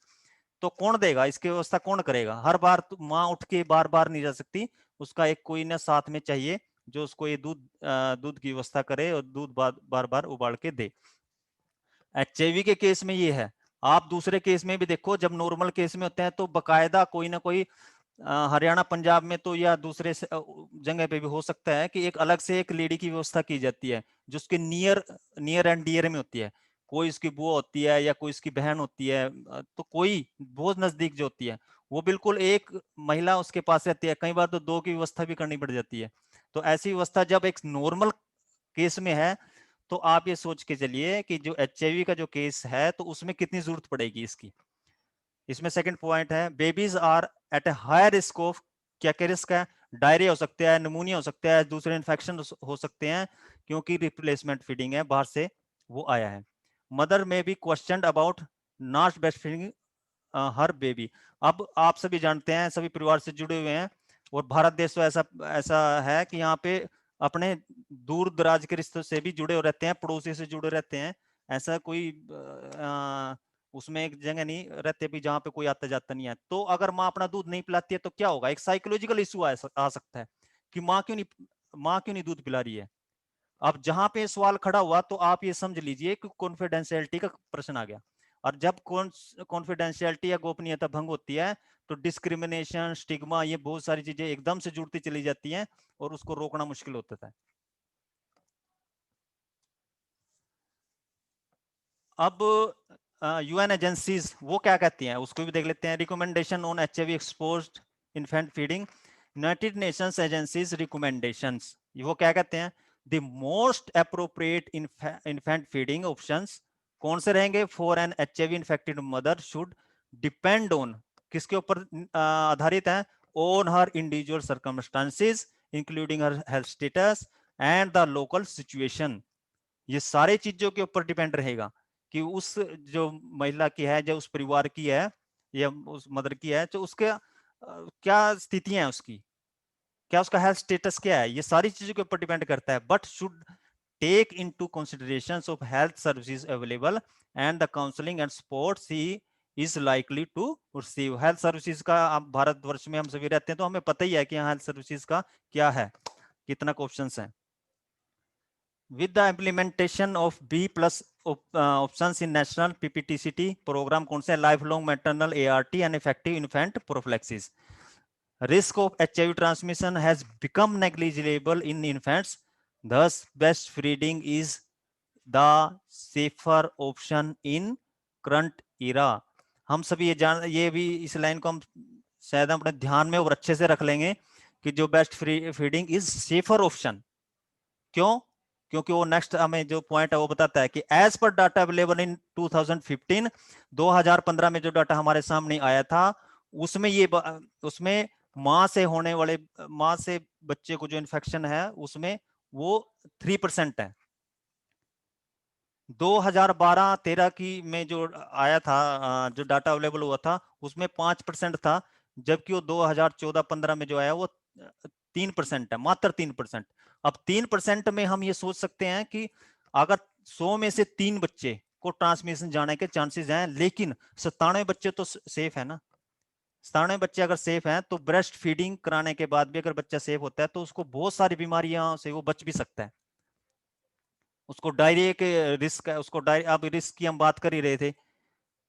तो कौन देगा, इसकी व्यवस्था कौन करेगा? हर बार तो माँ उठ के बार बार नहीं जा सकती, उसका एक कोई ना साथ में चाहिए जो उसको ये दूध की व्यवस्था करे और दूध बार बार उबाल के दे। एचआईवी के केस में ये है। आप दूसरे केस में भी देखो, जब नॉर्मल केस में होते हैं तो बकायदा कोई ना कोई हरियाणा पंजाब में तो या दूसरे जगह पे भी हो सकता है कि एक अलग से एक लेडी की व्यवस्था की जाती है जो उसके नियर एंड डियर में होती है। कोई उसकी बुआ होती है या कोई उसकी बहन होती है, तो कोई बहुत नजदीक जो होती है, वो बिल्कुल एक महिला उसके पास रहती है। कई बार तो दो की व्यवस्था भी करनी पड़ जाती है। तो ऐसी व्यवस्था जब एक नॉर्मल केस में है, तो आप ये सोच के चलिए कि जो एचआईवी का जो केस है तो उसमें कितनी जरूरत पड़ेगी इसकी। इसमें सेकंड पॉइंट है, babies are at a higher risk of, क्या क्या रिस्क है? डायरिया हो सकता है, निमोनिया हो सकता है, दूसरे इन्फेक्शन हो सकते हैं, क्योंकि रिप्लेसमेंट फीडिंग है, बाहर से वो आया है। मदर में be question about not breast feeding her baby. अब आप सभी जानते हैं, सभी परिवार से जुड़े हुए हैं, और भारत देश तो ऐसा ऐसा है कि यहाँ पे अपने दूर दराज के रिश्तों से भी जुड़े हो रहते हैं, पड़ोसी से जुड़े रहते हैं। ऐसा कोई उसमें एक जगह नहीं रहते भी जहाँ पे कोई आता जाता नहीं है। तो अगर माँ अपना दूध नहीं पिलाती है तो क्या होगा? एक साइकोलॉजिकल इशू आ सकता है कि माँ क्यों नहीं दूध पिला रही है। अब जहां पे सवाल खड़ा हुआ तो आप ये समझ लीजिए कि कॉन्फिडेंशियलिटी का प्रश्न आ गया। और जब कॉन्फिडेंशियलिटी या गोपनीयता भंग होती है तो डिस्क्रिमिनेशन, स्टिग्मा, ये बहुत सारी चीजें एकदम से जुड़ती चली जाती हैं और उसको रोकना मुश्किल होता है। अब यूएन एजेंसीज वो क्या कहती हैं उसको भी देख लेते हैं। Recommendation on HIV exposed infant feeding, united nations agencies recommendations, वो क्या कहते हैं? The most appropriate infant feeding options कौन से रहेंगे for an HIV infected mother should depend on, किसके ऊपर आधारित है? On her individual circumstances including her health status and the local situation. ये सारे चीजों के ऊपर डिपेंड रहेगा कि उस जो महिला की है, जो उस परिवार की है या उस मदर की है, तो उसके क्या स्थितियां हैं, उसकी क्या, उसका हेल्थ स्टेटस क्या है, ये सारी चीजों के ऊपर डिपेंड करता है। But should take into consideration of health services available and the counselling and support he is likely to receive. Health services का, आप भारतवर्ष में हम सभी रहते हैं तो हमें पता ही है कि यहाँ हेल्थ सर्विसेज का क्या है, कितना ऑप्शन है। With the implementation of B+ options in national PPTCT program कौन से? lifelong maternal ART and effective infant prophylaxis. Risk of HIV transmission has become negligible in infants, thus breastfeeding is the safer option in current era. हम सभी ये भी इस line को हम शायद अपने ध्यान में और अच्छे से रख लेंगे कि जो best feeding is safer option. क्यों? क्योंकि वो नेक्स्ट हमें जो पॉइंट है वो बताता है कि as per data available in 2015, 2015 में जो डाटा हमारे सामने आया था उसमें मां से होने वाले, मां से बच्चे को जो इन्फेक्शन है उसमें वो 3% है। 2012-13 की में जो आया था, जो डाटा अवेलेबल हुआ था उसमें 5% था, जबकि वो 2014-15 में जो आया वो 3% है, मात्र 3%। अब 3% में हम ये सोच सकते हैं कि अगर 100 में से 3 बच्चे को ट्रांसमिशन जाने के चांसेस हैं, लेकिन 97 बच्चे तो सेफ है ना। 97 बच्चे अगर सेफ हैं तो ब्रेस्ट फीडिंग कराने के बाद भी अगर बच्चा सेफ होता है तो उसको बहुत सारी बीमारियां से वो बच भी सकता है। उसको डायरिया के रिस्क है, उसको अब रिस्क की हम बात कर ही रहे थे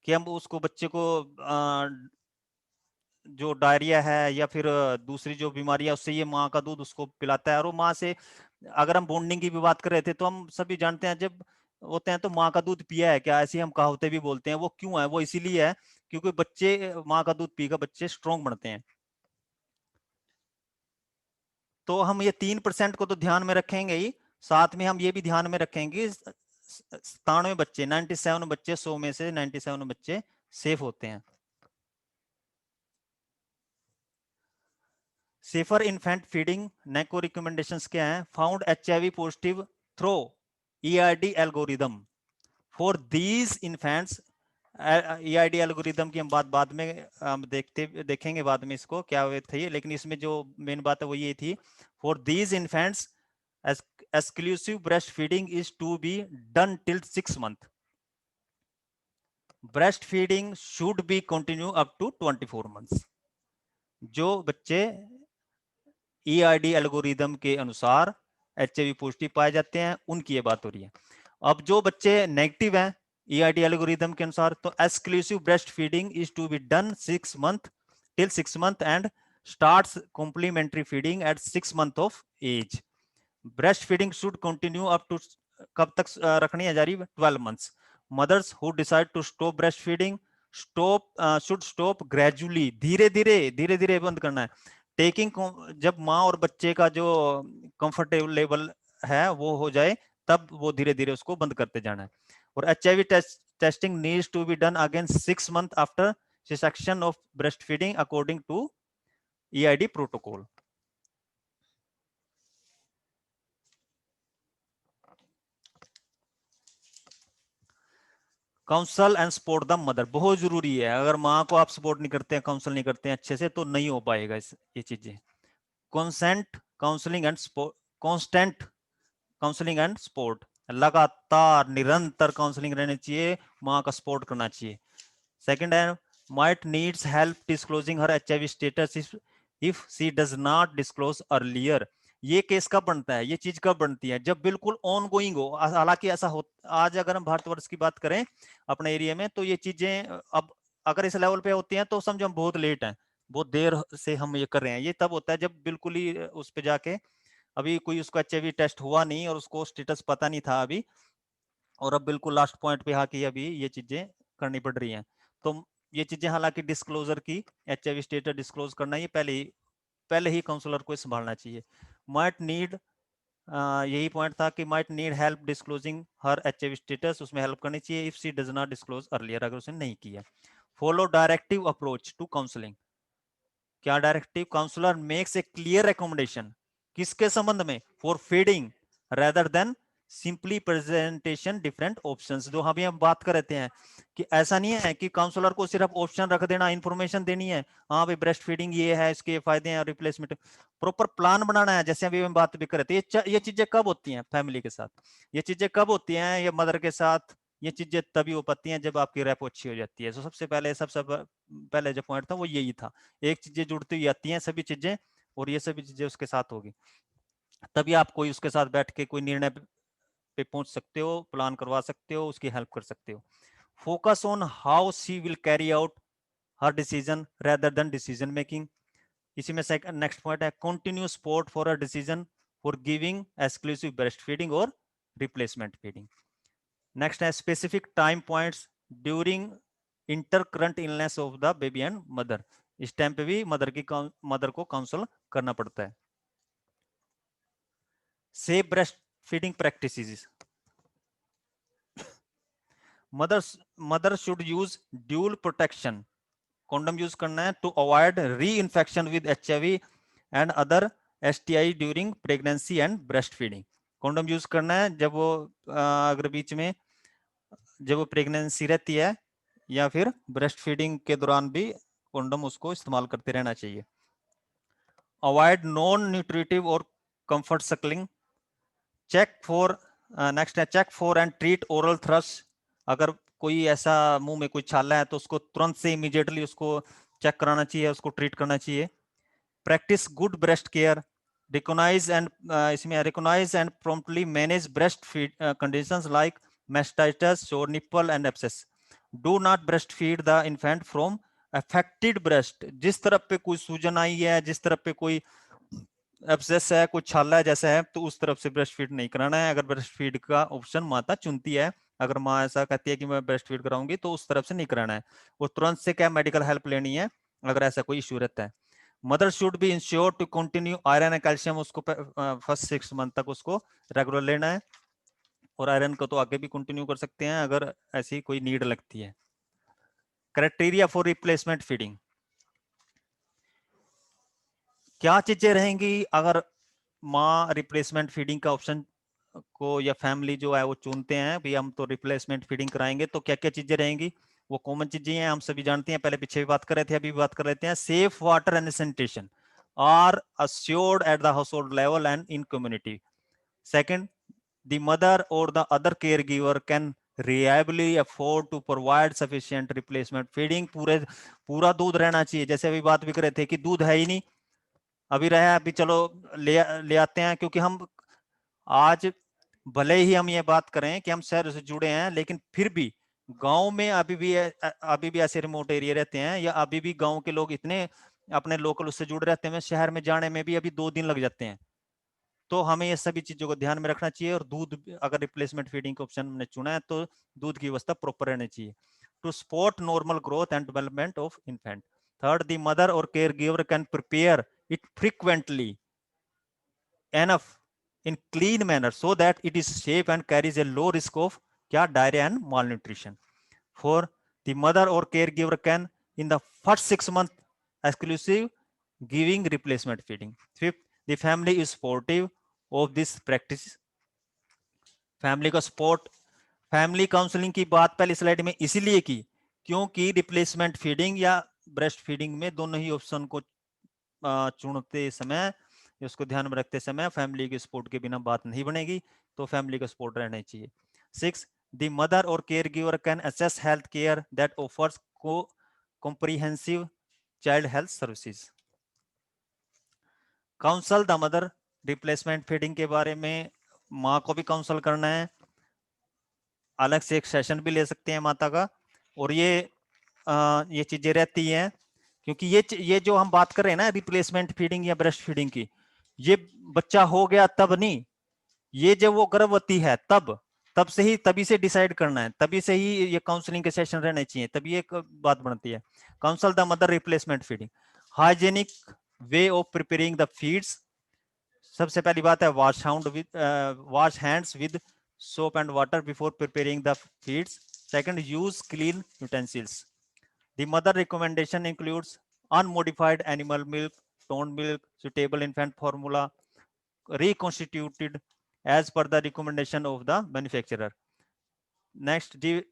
कि हम उसको बच्चे को जो डायरिया है या फिर दूसरी जो बीमारी है उससे ये माँ का दूध उसको पिलाता है। और वो माँ से, अगर हम बॉन्डिंग की भी बात कर रहे थे तो हम सभी जानते हैं जब होते हैं तो माँ का दूध पिया है क्या, ऐसी हम कहावतें भी बोलते हैं। वो क्यों है? वो इसीलिए है क्योंकि बच्चे माँ का दूध पीकर बच्चे स्ट्रोंग बनते हैं। तो हम ये 3% को तो ध्यान में रखेंगे ही, साथ में हम ये भी ध्यान में रखेंगे 97 बच्चे, 97 बच्चे 100 में से 97 बच्चे सेफ होते हैं। Safer infant feeding NACO recommendations क्या हैं? Found HIV positive through EID algorithm for these infants. EID algorithm की हम बात बाद में हम देखेंगे बाद में इसको क्या थी, लेकिन इसमें जो मेन बात है वो ये थी, for these infants exclusive breastfeeding is to be done till 6 months. Breastfeeding should be continue up to 24 months. जो बच्चे EID एल्गोरिदम के अनुसार HIV पॉजिटिव पाए जाते हैं उनकी ये बात हो रही है। अब जो बच्चे नेगेटिव हैं EID एल्गोरिदम के अनुसार, तो exclusive breast feeding is to be done 6 month till 6 month and starts complementary feeding at 6 month of age. Breast feeding should continue up to, कब तक रखनी है जारी? 12 months. Mothers who decide to stop breast feeding should stop gradually, धीरे धीरे बंद करना है. टेकिंग, जब माँ और बच्चे का जो कंफर्टेबल लेवल है वो हो जाए तब वो धीरे धीरे उसको बंद करते जाना है. और HIV testing needs to be done again 6 months after section of breast feeding according to EID protocol. Counsel and support the mother बहुत जरूरी है. अगर माँ को आप सपोर्ट नहीं करते हैं, काउंसल नहीं करते हैं अच्छे से, तो नहीं हो पाएगा ये चीजें. Consent counselling and support, constant counselling and support, लगातार निरंतर काउंसलिंग रहनी चाहिए, माँ का सपोर्ट करना चाहिए. सेकंड है might needs help disclosing her HIV status if she does not disclose earlier. ये केस कब बनता है, ये चीज कब बनती है? जब बिल्कुल ऑन गोइंग हो. हालांकि ऐसा हो, आज अगर हम भारतवर्ष की बात करें अपने एरिया में, तो ये चीजें अब अगर इस लेवल पे होती हैं तो समझो हम बहुत लेट हैं, बहुत देर से हम ये कर रहे हैं. ये तब होता है जब बिल्कुल ही उस पे जाके अभी कोई उसको HIV टेस्ट हुआ नहीं और उसको स्टेटस पता नहीं था अभी, और अब बिल्कुल लास्ट पॉइंट पे आके अभी ये चीजें करनी पड़ रही हैं. तो ये चीजें हालांकि डिस्क्लोजर की, HIV स्टेटस डिस्क्लोज करना, ये पहले ही काउंसलर को संभालना चाहिए. माइट नीड, यही पॉइंट था कि might need help disclosing her HIV status, उसमें हेल्प करनी चाहिए if she does not disclose earlier, अगर उसने नहीं किया. Follow directive approach to counselling. क्या directive? Counsellor makes a clear recommendation, किसके संबंध में? For feeding rather than simply presentation different options. जो अभी हम बात कर रहे हैं कि ऐसा नहीं है कि काउंसलर को सिर्फ ऑप्शन रख देना, इंफॉर्मेशन देनी है, हाँ भाई ब्रेस्ट फीडिंग ये है, इसके फायदे हैं, रिप्लेसमेंट. प्रॉपर प्लान बनाना है. जैसे अभी हम बात भी कर रहे थे, ये चीजें कब होती हैं फैमिली के साथ, ये चीजें कब होती हैं ये मदर के साथ, ये चीजें तभी हो पाती हैं जब आपकी रैप अच्छी हो जाती है. तो सबसे पहले जो पॉइंट था वो यही था. एक चीजें जुड़ती हुई आती हैं सभी चीजें, और ये सभी चीजें उसके साथ होगी, तभी आप कोई उसके साथ बैठ के कोई निर्णय पे पहुंच सकते हो, प्लान करवा सकते हो, उसकी हेल्प कर सकते हो. Focus on how she will carry out her decision rather than decision making. इसी में नेक्स्ट पॉइंट है continue support for a decision for giving exclusive breast feeding और रिप्लेसमेंट फीडिंग. नेक्स्ट है specific time points during intercurrent illness of the baby and mother. इस time पे भी mother को counsel करना पड़ता है. Safe breast feeding practices. Mother should use dual protection, condom use करना है टू अवॉइड री infection with HIV and other STI during pregnancy and breast feeding. Condom use करना है जब वो अगर बीच में जब वो प्रेगनेंसी रहती है या फिर ब्रेस्ट फीडिंग के दौरान भी कॉन्डम उसको इस्तेमाल करते रहना चाहिए. अवॉइड नॉन न्यूट्रिटिव और comfort suckling. Check for, next है check for and treat oral thrust. अगर कोई ऐसा मुंह में कोई छाला है तो उसको तुरंत से इमीडिएटली उसको चेक कराना चाहिए, उसको ट्रीट करना चाहिए. Practice good breast care. Recognise and इसमें recognise and promptly manage breast feed conditions like mastitis, sore nipple and abscess. Do not breastfeed the infant from affected breast. जिस तरफ पे कोई सूजन आई है, जिस तरफ पे कोई एब्सेस है, कोई छाला है जैसा है, तो उस तरफ से ब्रेस्ट फीड नहीं कराना है. अगर ब्रेस्ट फीड का ऑप्शन माता चुनती है, अगर माँ ऐसा कहती है कि मैं ब्रेस्ट फीड कराऊंगी, तो उस तरफ से नहीं कराना है. वो तुरंत से क्या मेडिकल हेल्प लेनी है अगर ऐसा कोई इश्यू रहता है. Mother should be ensure to continue iron and calcium, उसको फर्स्ट 6 मंथ तक उसको रेगुलर लेना है, और आयरन को तो आगे भी कंटिन्यू कर सकते हैं अगर ऐसी कोई नीड लगती है. Criteria for replacement feeding. क्या चीजें रहेंगी अगर माँ रिप्लेसमेंट फीडिंग का ऑप्शन को या फैमिली जो है वो चुनते हैं भी हम तो रिप्लेसमेंट फीडिंग कराएंगे, तो क्या क्या चीजें रहेंगी? वो कॉमन चीजें हैं, हम सभी जानते हैं, पहले पीछे भी बात कर रहे थे, अभी भी बात कर लेते हैं। Safe water and sanitation are assured at the household level and in community. Second, the mother or the other caregiver can reliably afford to provide sufficient replacement feeding. पूरा दूध रहना चाहिए, जैसे अभी बात भी कर रहे थे कि दूध है ही नहीं, अभी रहा अभी चलो ले आते हैं, क्योंकि हम आज भले ही हम ये बात करें कि हम शहर से जुड़े हैं, लेकिन फिर भी गांव में अभी भी ऐसे रिमोट एरिया रहते हैं, या अभी भी गांव के लोग इतने अपने लोकल उससे जुड़े रहते हैं, शहर में जाने में भी अभी 2 दिन लग जाते हैं। तो हमें ये सभी चीजों को ध्यान में रखना चाहिए, और दूध अगर रिप्लेसमेंट फीडिंग का ऑप्शन हमने चुना है तो दूध की व्यवस्था प्रॉपर रहनी चाहिए to support normal growth and development of infant. Third, the mother और care giver can prepare it frequently enough in clean manner so that it is safe and carries a low risk of क्या diarrhea and malnutrition. For the mother or caregiver can in the first 6 months exclusive giving replacement feeding. Fifth, the family is supportive of this practice. Family का support, family counselling की बात पहली slide में इसीलिए की क्योंकि replacement feeding या breast feeding में दोनों ही ऑप्शन को चुनते समय, उसको ध्यान में रखते समय फैमिली के सपोर्ट के बिना बात नहीं बनेगी, तो फैमिली का सपोर्ट रहना चाहिए। 6, द मदर और care giver can assess health care that offers comprehensive child health services. Counsel the mother, replacement feeding के बारे में माँ को भी काउंसल करना है, अलग से एक सेशन भी ले सकते हैं माता का, और ये चीजें रहती हैं, क्योंकि ये जो हम बात कर रहे हैं ना रिप्लेसमेंट फीडिंग या ब्रेस्ट फीडिंग की, ये बच्चा हो गया तब नहीं, ये जब वो गर्भवती है तब से ही, तभी से डिसाइड करना है, तभी से ही ये काउंसलिंग के सेशन रहने चाहिए, तभी एक बात बनती है। Counsel the mother replacement feeding, hygienic way of preparing the feeds. सबसे पहली बात है wash hands with soap and water before preparing the feeds. Second, use clean utensils. The mother recommendation includes unmodified animal milk, toned milk, suitable infant formula, reconstituted as per the recommendation of the manufacturer. Next, the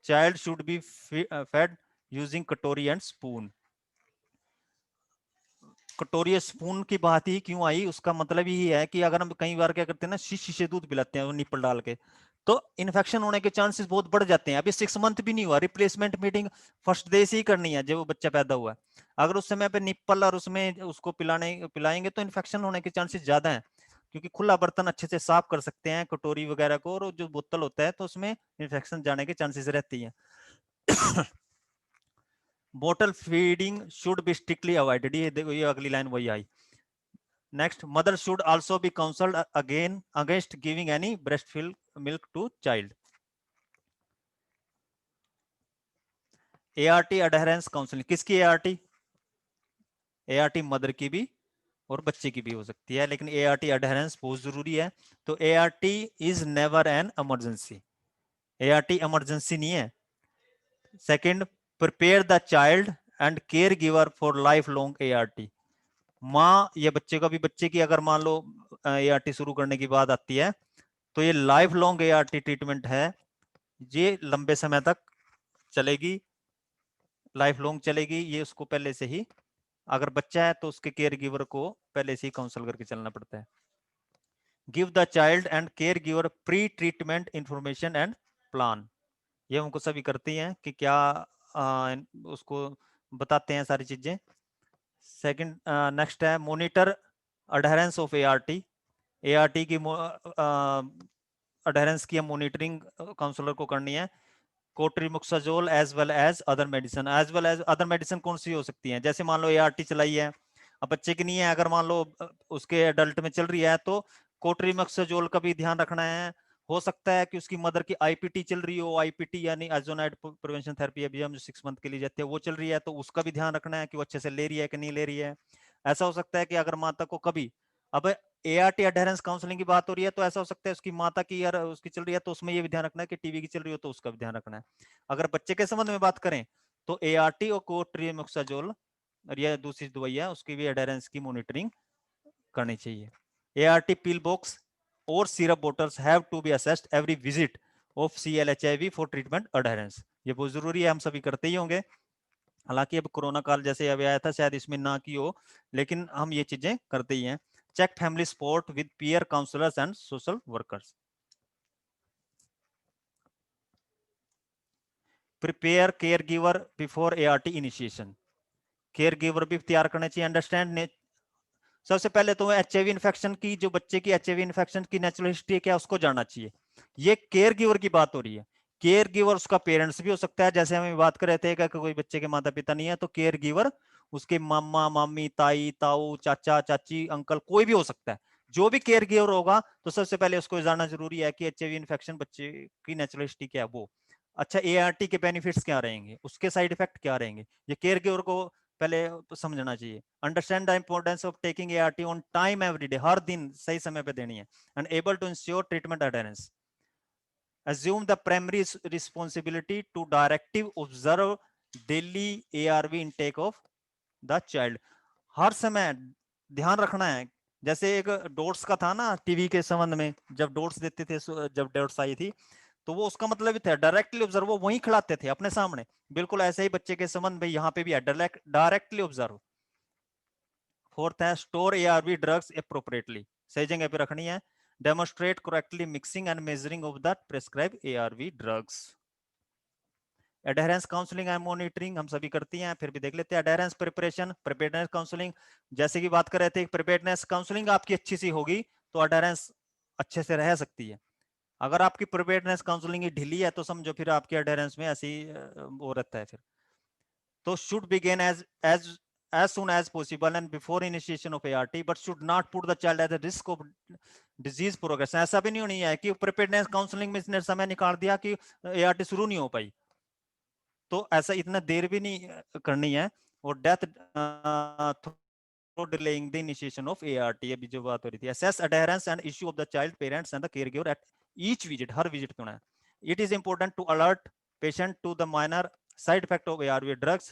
child should be fed using katori and spoon. कटोरी spoon की बात ही क्यों आई, उसका मतलब यही है कि अगर हम कई बार क्या करते हैं ना, शीशे दूध पिलाते हैं वो निप्पल डाल के, तो इन्फेक्शन होने के चांसेस बहुत बढ़ जाते हैं। अभी 6 मंथ भी नहीं हुआ, रिप्लेसमेंट मीटिंग फर्स्ट डे से ही करनी है जब वो बच्चा पैदा हुआ है। अगर उस समय पे निप्पल और उसमें उसको पिलाएंगे तो इन्फेक्शन होने के चांसेस ज्यादा है, क्योंकि खुला बर्तन अच्छे से साफ कर सकते हैं कटोरी वगैरह को, और जो बोतल होता है तो उसमें इन्फेक्शन जाने के चांसेस रहती है। बोतल feeding should be strictly avoided, ये देखो ये अगली लाइन वही आई। Next, mother should also be counselled again against giving any breast milk to child. ART adherence counselling, किसकी एआरटी? एआरटी मदर की भी और बच्चे की भी हो सकती है, लेकिन एआरटी अडहेरेंस बहुत जरूरी है। तो ART is never an emergency, ART emergency नहीं है। Second, prepare the child and care giver for life long ART. माँ या बच्चे का भी, बच्चे की अगर मान लो एआरटी शुरू करने की बात आती है तो ये लाइफ लॉन्ग एआरटी ट्रीटमेंट है, ये लंबे समय तक चलेगी, लाइफ लॉन्ग चलेगी। ये उसको पहले से ही, अगर बच्चा है तो उसके केयर गिवर को पहले से ही काउंसल करके चलना पड़ता है। Give the child and care giver pre treatment information and plan, ये हमको सभी करती हैं कि क्या उसको बताते हैं सारी चीजें। सेकंड, नेक्स्ट है monitor adherence of ART. ART की अडहेरेंस की मॉनिटरिंग काउंसलर को करनी है। Cotrimoxazole as well as other medicine, as well as other medicine कौन सी हो सकती है? जैसे मान लो एआरटी चलाई है, अब बच्चे की नहीं है, अगर मान लो उसके एडल्ट में चल रही है तो कोट्रीमोक्साजोल का भी ध्यान रखना है। हो सकता है कि उसकी मदर की आईपीटी चल रही हो, आईपीटी यानी आइसोनाइड प्रिवेंशन थेरेपी, अभी हम जो 6 मंथ के लिए जाते हैं वो चल रही है, तो उसका भी ध्यान रखना है कि वो अच्छे से ले रही है कि नहीं ले रही है। ऐसा हो सकता है कि अगर माता को कभी, अब एआरटी अडहेरेंस काउंसलिंग की बात हो रही है तो ऐसा हो सकता है उसकी माता की यार उसकी चल रही है तो उसमें ये भी ध्यान रखना है कि टीवी की चल रही हो तो उसका भी ध्यान रखना है। अगर बच्चे के संबंध में बात करें तो एआरटी और कोट्रीमोक्साजोल और यह दूसरी दवाई है उसकी भी एडेरेंस की मॉनिटरिंग करनी चाहिए। ART पिल बॉक्स और syrup bottles have to be assessed every visit of CLHIV for treatment adherence. ये बहुत जरूरी है, हम सभी करते ही होंगे। हालांकि अब कोरोना काल जैसे अभी आया था शायद इसमें ना की हो, लेकिन हम ये चीजें करते ही हैं। Check family support with peer counsellors and social workers. Prepare care giver before ART initiation. Care giver भी तैयार करना चाहिए। अंडरस्टैंड सबसे पहले तो HIV इन्फेक्शन की, जो बच्चे की HIV इन्फेक्शन की नेचुरल हिस्ट्री क्या उसको जानना चाहिए। ये केयर गिवर की बात हो रही है। केयर गिवर उसका पेरेंट्स भी हो सकता है, जैसे हम बात कर रहे थे कि कोई बच्चे के माता पिता नहीं है तो केयर गिवर उसके मामा मामी ताई ताऊ चाचा चाची अंकल कोई भी हो सकता है। जो भी केयर गिवर होगा तो सबसे पहले उसको जानना जरूरी है कि HIV इन्फेक्शन बच्चे की नेचुरल हिस्ट्री क्या है वो। अच्छा, ART के बेनिफिट्स क्या रहेंगे, उसके साइड इफेक्ट क्या रहेंगे, ये केयर गिवर को पहले समझना चाहिए। Understand the importance of taking ART on time every day, हर दिन सही समय पे देनी है। And able to ensure treatment adherence. assume the primary responsibility to directive observe daily ARV intake of the child। हर समय ध्यान रखना है। जैसे एक डोट्स का था ना टीवी के संबंध में, जब डोट्स देते थे, जब डोट्स आई थी तो वो उसका मतलब भी था डायरेक्टली ऑब्जर्व, वो वहीं खिलाते थे अपने सामने। बिल्कुल ऐसे ही बच्चे के संबंध में यहाँ पे भी है, डायरेक्टली ऑब्जर्व। फोर्थ है स्टोर ARV ड्रग्स अप्रोप्रिएटली, सही जगह पे रखनी है। Demonstrate correctly mixing and measuring of the prescribe ARV drugs. Adherence counselling and monitoring हम सभी करती हैं, फिर भी देख लेते हैं। एडहेरेंस प्रिपरेशन, प्रिपेयर्डनेस काउंसलिंग, जैसे कि बात कर रहे थे, प्रिपेयर्डनेस काउंसलिंग आपकी अच्छी सी होगी तो एडहेरेंस अच्छे से रह सकती है। अगर आपकी प्रिपेयर्डनेस काउंसलिंग ढीली है तो समझो फिर आपकी एडहेरेंस में ऐसी वो रहता है फिर। तो should begin as soon as possible and before initiation of ART, but should not put the child at the risk of disease progression। ऐसा भी नहीं होनी है कि प्रिपेयर्डनेस काउंसलिंग में इसने समय निकाल दिया कि ART शुरू नहीं हो पाई, तो ऐसा इतना देर भी नहीं करनी है। और death delaying the initiation of ART, अभी जो बात हो रही थी। assess adherence and issue of the child parents and the caregiver at each visit, her visit पे होना है। it is important to alert patient to the minor side effect of ARV drugs।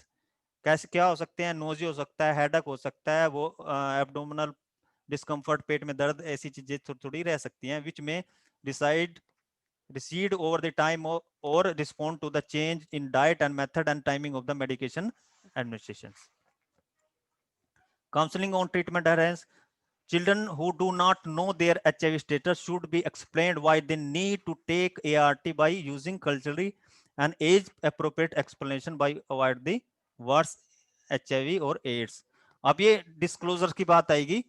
कैसे क्या हो सकते हैं, नोजी हो सकता है, हेडक हो सकता है, वो एब्डोमिनल डिस्कम्फर्ट, पेट में दर्द, ऐसी चीजें थोड़ी थोड़ी रह सकती हैं, विच में recede over the time or respond to the change in diet and method and timing of the medication administrations। Counseling on treatment adherence, children who do not know their HIV status should be explained why they need to take ART by using culturally and age appropriate explanation by avoid the words HIV और AIDS। अब ये disclosure की बात आएगी।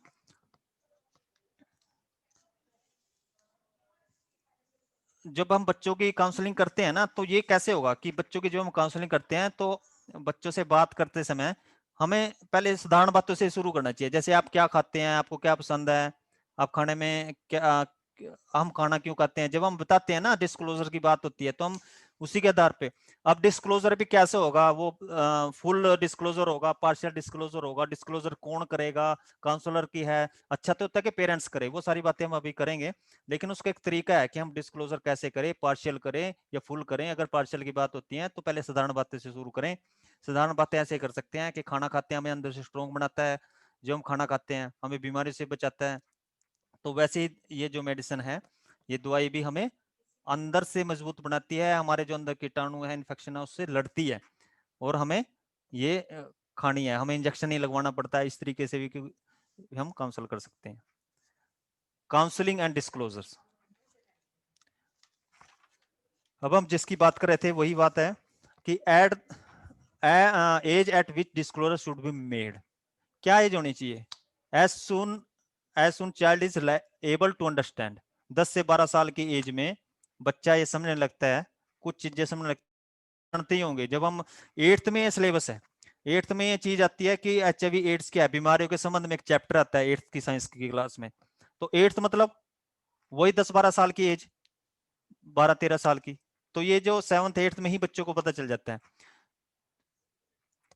जब हम बच्चों की काउंसलिंग करते हैं ना तो ये कैसे होगा कि बच्चों की जो हम काउंसलिंग करते हैं तो बच्चों से बात करते समय हमें पहले साधारण बातों से शुरू करना चाहिए। जैसे आप क्या खाते हैं, आपको क्या पसंद है, आप खाने में क्या, हम खाना क्यों खाते हैं, जब हम बताते हैं ना डिस्क्लोजर की बात होती है तो हम उसी के आधार पे। अब डिस्क्लोजर भी कैसे होगा, वो फुल डिस्क्लोजर होगा, पार्शियल डिस्क्लोजर होगा, डिस्क्लोजर कौन करेगा, काउंसलर की है, अच्छा तो होता है कि पेरेंट्स करें, वो सारी बातें हम अभी करेंगे। लेकिन उसका एक तरीका है कि हम डिस्क्लोजर कैसे करें, पार्शियल करें या फुल करें। अगर पार्शियल की बात होती है तो पहले साधारण बातें से शुरू करें। साधारण बातें ऐसे कर सकते हैं कि खाना खाते हैं हमें अंदर से स्ट्रॉन्ग बनाता है, जो हम खाना खाते हैं हमें बीमारी से बचाता है, तो वैसे ही ये जो मेडिसिन है, ये दवाई भी हमें अंदर से मजबूत बनाती है, हमारे जो अंदर कीटाणु है, इन्फेक्शन है, उससे लड़ती है। और हमें ये खानी है, हमें इंजेक्शन नहीं लगवाना पड़ता है। इस तरीके से भी हम काउंसल कर सकते हैं। काउंसलिंग एंड डिस्क्लोजर्स, अब हम जिसकी बात कर रहे थे वही बात है कि age at which disclosure should be made. क्या एज होनी चाहिए? As soon child is able to understand. 10 से 12 साल की एज में बच्चा ये समझने लगता है, कुछ चीजें समझने लगते ही होंगे। जब हम 8th में सिलेबस है, 8th में ये चीज आती है कि HIV एड्स क्या है, बीमारियों के संबंध में एक चैप्टर आता है 8th की साइंस की क्लास में। तो 8th मतलब वही 10-12 साल की एज, 12-13 साल की। तो ये जो 7th 8th में ही बच्चों को पता चल जाता है।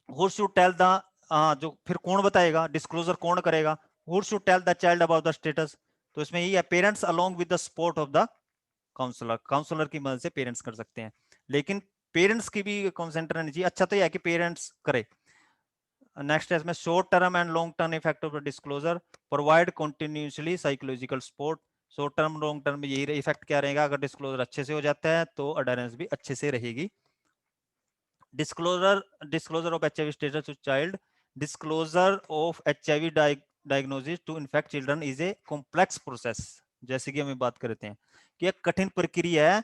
Who should tell the जो फिर कौन बताएगा, डिस्क्लोजर कौन करेगा? Who should tell the child about the status? तो इसमें यही है, parents along with the support of the counsellor. Counsellor की मदद से पेरेंट्स कर सकते हैं, लेकिन पेरेंट्स की भी कंसेंट रहनी चाहिए। अच्छा तो यह है कि पेरेंट्स करे। नेक्स्ट है इसमें short term and long term effect of disclosure, provide continuously psychological support. Short term long term में यही इफेक्ट क्या रहेगा, अगर डिस्क्लोजर अच्छे से हो जाता है तो अडेरेंस भी अच्छे से रहेगी। Disclosure of HIV status to child, disclosure of HIV diagnosis to infect children is a complex process. जैसे कि हम बात करते हैं कि एक कठिन प्रक्रिया है,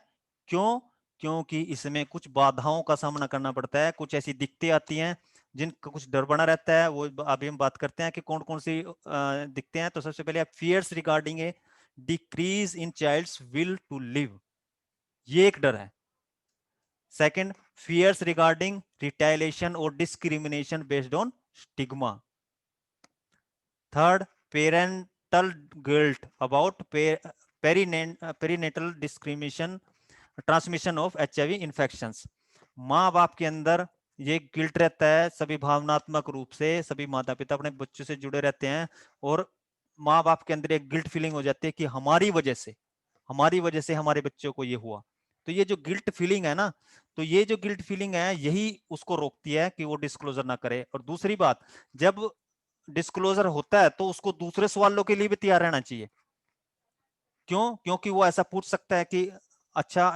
क्यों? क्योंकि इसमें कुछ बाधाओं का सामना करना पड़ता है, कुछ ऐसी दिक्कतें आती हैं जिनका कुछ डर बना रहता है। वो अभी हम बात करते हैं कि कौन कौन सी दिक्कतें हैं। तो सबसे पहले fears regarding a decrease in child's will to live, ये एक डर है। Second, fears regarding retaliation or discrimination based on stigma. Third, parental guilt about perinatal discrimination, transmission of HIV infections. माँ बाप के अंदर ये गिल्ट रहता है, सभी भावनात्मक रूप से सभी माता पिता अपने बच्चों से जुड़े रहते हैं और माँ बाप के अंदर एक गिल्ट फीलिंग हो जाती है कि हमारी वजह से हमारे बच्चों को ये हुआ। तो ये जो गिल्ट फीलिंग है ना, तो ये जो गिल्ट फीलिंग है यही उसको रोकती है कि वो डिस्क्लोजर ना करे। और दूसरी बात, जब डिस्क्लोजर होता है तो उसको दूसरे सवालों के लिए भी तैयार रहना चाहिए। क्यों? क्योंकि वो ऐसा पूछ सकता है कि अच्छा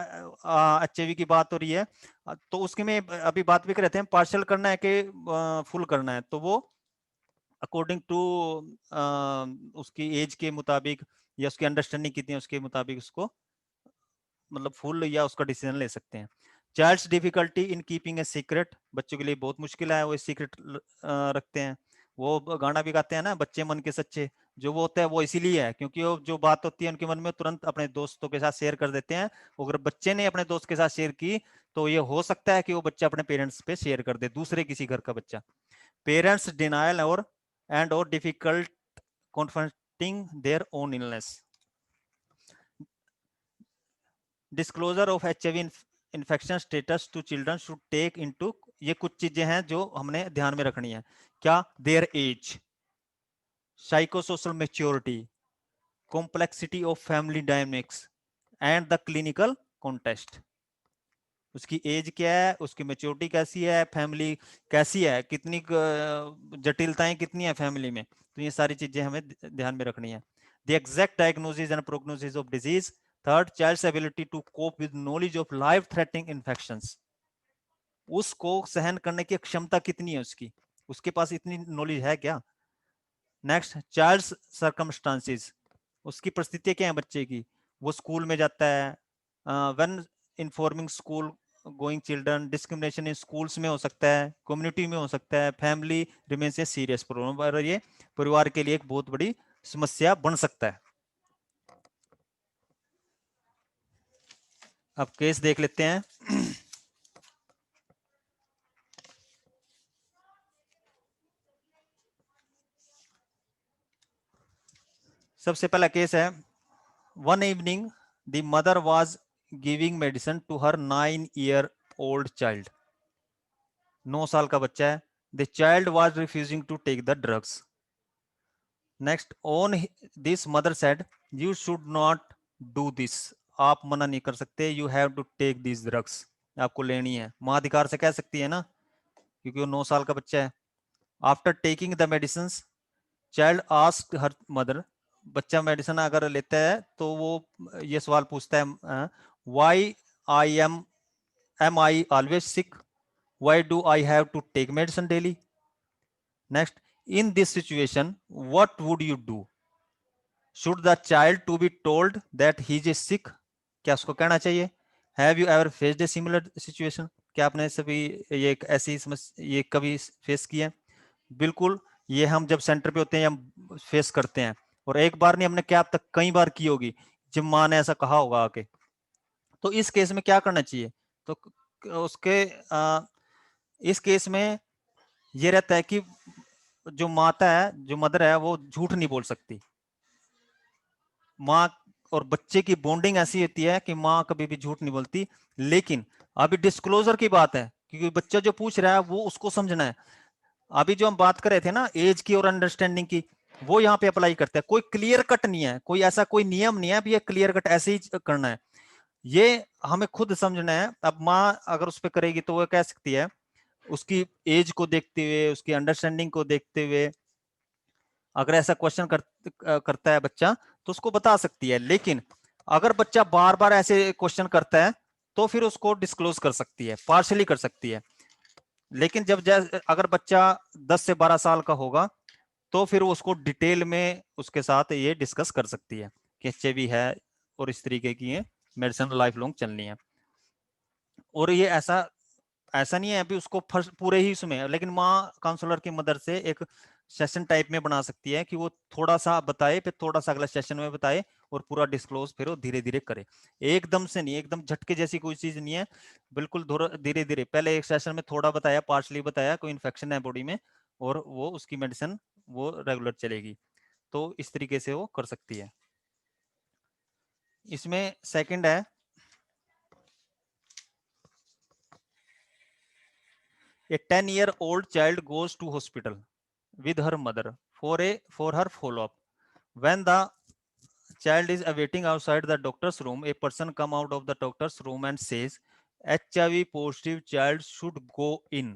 एचआईवी की बात हो रही है तो उसके में अभी बात भी कर रहे थे, पार्शियल करना है कि फुल करना है, तो वो अकॉर्डिंग टू उसकी एज के मुताबिक या उसकी अंडरस्टैंडिंग कितनी है उसके मुताबिक उसको मतलब फुल या उसका डिसीजन ले सकते हैं। Child's difficulty in keeping a secret, बच्चों के लिए बहुत मुश्किल है वो सीक्रेट रखते हैं। वो गाना भी गाते हैं ना, बच्चे मन के सच्चे, जो वो होता है वो इसीलिए है क्योंकि वो जो बात होती है उनके मन में तुरंत अपने दोस्तों के साथ शेयर कर देते हैं। अगर बच्चे ने अपने दोस्त के साथ शेयर की तो ये हो सकता है कि वो बच्चा अपने पेरेंट्स पे शेयर कर दे, दूसरे किसी घर का बच्चा। पेरेंट्स डिनायल और difficult confronting their own illness. Disclosure of HIV infection status to children should take into, ये कुछ चीजें हैं जो हमने ध्यान में रखनी है। क्या? Their age, psychosocial maturity, complexity of family dynamics and the clinical context. उसकी एज क्या है, उसकी मैच्योरिटी कैसी है, फैमिली कैसी है, कितनी जटिलताएं कितनी है फैमिली में, तो ये सारी चीजें हमें ध्यान में रखनी है। The exact diagnosis and prognosis of disease. Third, child's ability to cope with knowledge of life threatening infections, उसको सहन करने की क्षमता कितनी है उसके पास इतनी नॉलेज है क्या। नेक्स्ट, चाइल्ड्स सर्कमस्टांसेस, उसकी परिस्थितियां क्या है बच्चे की, वो स्कूल में जाता है, when informing school going children, discrimination in schools में हो सकता है, कम्युनिटी में हो सकता है, family remains a serious problem, और ये परिवार के लिए एक बहुत बड़ी समस्या बन सकता है। अब केस देख लेते हैं। सबसे पहला केस है, one evening the mother was giving medicine to her 9-year-old child, 9 साल का बच्चा है। The child was refusing to take the drugs. Next, on this mother said you should not do this, आप मना नहीं कर सकते, you have to take this drugs, आपको लेनी है। माँ अधिकार से कह सकती है ना, क्योंकि वो 9 साल का बच्चा है। After taking the medicine, child asked her mother, बच्चा मेडिसिन अगर लेता है तो वो ये सवाल पूछता है, why am I always sick, why do I have to take medicine daily. Next, in this situation what would you do, should the child to be told that he is sick, क्या उसको कहना चाहिए। Have you ever faced a similar situation, क्या आपने सभी ये ऐसी समस्या ये कभी फेस किया है? बिल्कुल, ये हम जब सेंटर पे होते हैं हम फेस करते हैं, और एक बार नहीं, हमने क्या अब तक कई बार की होगी जब माँ ने ऐसा कहा होगा आके। तो इस केस में क्या करना चाहिए, तो उसके इस केस में ये रहता है कि जो माता है, जो मदर है, वो झूठ नहीं बोल सकती। माँ और बच्चे की बॉन्डिंग ऐसी होती है कि माँ कभी भी झूठ नहीं बोलती। लेकिन अभी डिस्क्लोजर की बात है, क्योंकि बच्चा जो पूछ रहा है वो उसको समझना है। अभी जो हम बात कर रहे थे ना एज की और अंडरस्टैंडिंग की, वो यहाँ पे अप्लाई करते हैं। कोई क्लियर कट नहीं है, कोई ऐसा कोई नियम नहीं है अभी ये क्लियर कट ऐसे ही करना है, ये हमें खुद समझना है। अब माँ अगर उस पर करेगी तो वो कह सकती है, उसकी एज को देखते हुए, उसकी अंडरस्टैंडिंग को देखते हुए अगर ऐसा क्वेश्चन करता है बच्चा तो उसको बता सकती है। लेकिन अगर बच्चा बार बार ऐसे क्वेश्चन करता है तो फिर उसको डिस्क्लोज कर सकती है, पार्शली कर सकती है। लेकिन जब अगर बच्चा 10 से 12 साल का होगा तो फिर उसको डिटेल में उसके साथ ये डिस्कस कर सकती है कि एचआईवी है और इस तरीके की ये मेडिसिन लाइफ लॉन्ग चलनी है। और ये ऐसा नहीं है अभी उसको पूरे ही उसमें, लेकिन माँ काउंसलर की मदद से एक सेशन टाइप में बना सकती है कि वो थोड़ा सा बताए, फिर थोड़ा सा अगला सेशन में बताए और पूरा डिस्क्लोज फिर वो धीरे धीरे करे। एकदम से नहीं, एकदम झटके जैसी कोई चीज नहीं है, बिल्कुल धीरे धीरे। पहले एक सेशन में थोड़ा बताया, पार्शली बताया कोई इन्फेक्शन है बॉडी में और वो उसकी मेडिसिन वो रेगुलर चलेगी, तो इस तरीके से वो कर सकती है। इसमें सेकंड है a 10-year-old child goes to hospital with her mother for her follow-up. When the child is awaiting outside the doctor's room, a person come out of the doctor's room and says, HIV positive child should go in.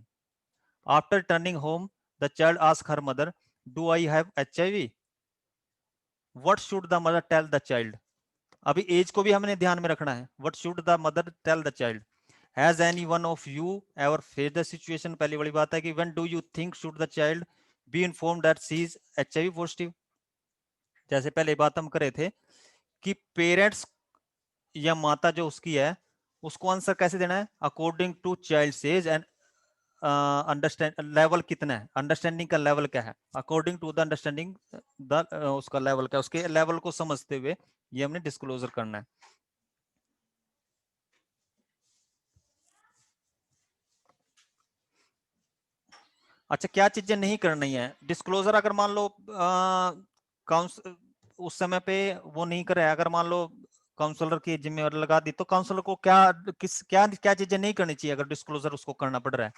After turning home, the child asks her mother, do I have HIV? What should the mother tell the child? अभी as को भी हमने ध्यान में रखना है। What should the mother tell the child? Has any one of you ever faced the situation? पहली वाली बात है कि when do you think should the child be informed that she is HIV positive? जैसे पहले बात हम कर रहे थे कि पेरेंट्स या माता जो उसकी है उसको आंसर कैसे देना है, according to child age and understand level कितना है, अंडरस्टैंडिंग का लेवल क्या है, according to the understanding the उसका लेवल क्या, उसके लेवल को समझते हुए ये हमने डिस्क्लोजर करना है। अच्छा, क्या चीजें नहीं करनी है डिस्क्लोजर? अगर मान लो उस समय पे वो नहीं करे, अगर मान लो काउंसलर की जिम्मेवारी लगा दी, तो काउंसलर को क्या चीजें नहीं करनी चाहिए अगर डिस्क्लोजर उसको करना पड़ रहा है?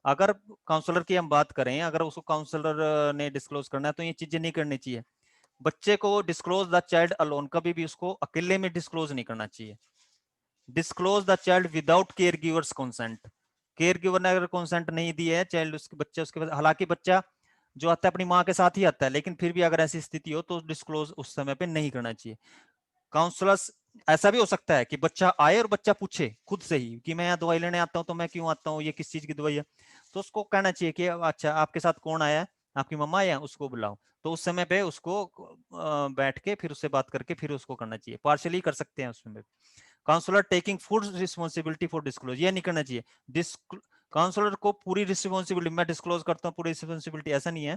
अगर काउंसलर की हम बात करें, अगर उसको काउंसलर ने डिस्क्लोज करना है तो ये चीजें नहीं करनी चाहिए। बच्चे को डिस्क्लोज द चाइल्ड अलोन, कभी भी उसको अकेले में डिस्क्लोज नहीं करना चाहिए। Disclose the child without care givers consent, care giver ने अगर कंसेंट नहीं दी है चाइल्ड उसके बच्चे उसके, हालांकि बच्चा जो आता है अपनी माँ के साथ ही आता है, लेकिन फिर भी अगर ऐसी स्थिति हो तो डिस्क्लोज उस समय पे नहीं करना चाहिए। काउंसलर्स, ऐसा भी हो सकता है कि बच्चा आए और बच्चा पूछे खुद से ही कि मैं यहाँ दवाई लेने आता हूँ, तो मैं क्यों आता हूँ, ये किस चीज की दवाई है, तो उसको कहना चाहिए कि अच्छा आपके साथ कौन आया है, आपकी मम्मा आया, उसको बुलाओ। तो उस समय पे उसको बैठ के फिर उससे बात करके फिर उसको करना चाहिए, पार्शली कर सकते हैं उसमें। Counsellor taking full responsibility for disclose, ये नहीं करना चाहिए काउंसलर को पूरी रिस्पॉन्सिबिलिटी, मैं डिस्क्लोज करता हूँ पूरी रिस्पॉन्सिबिलिटी, ऐसा नहीं है।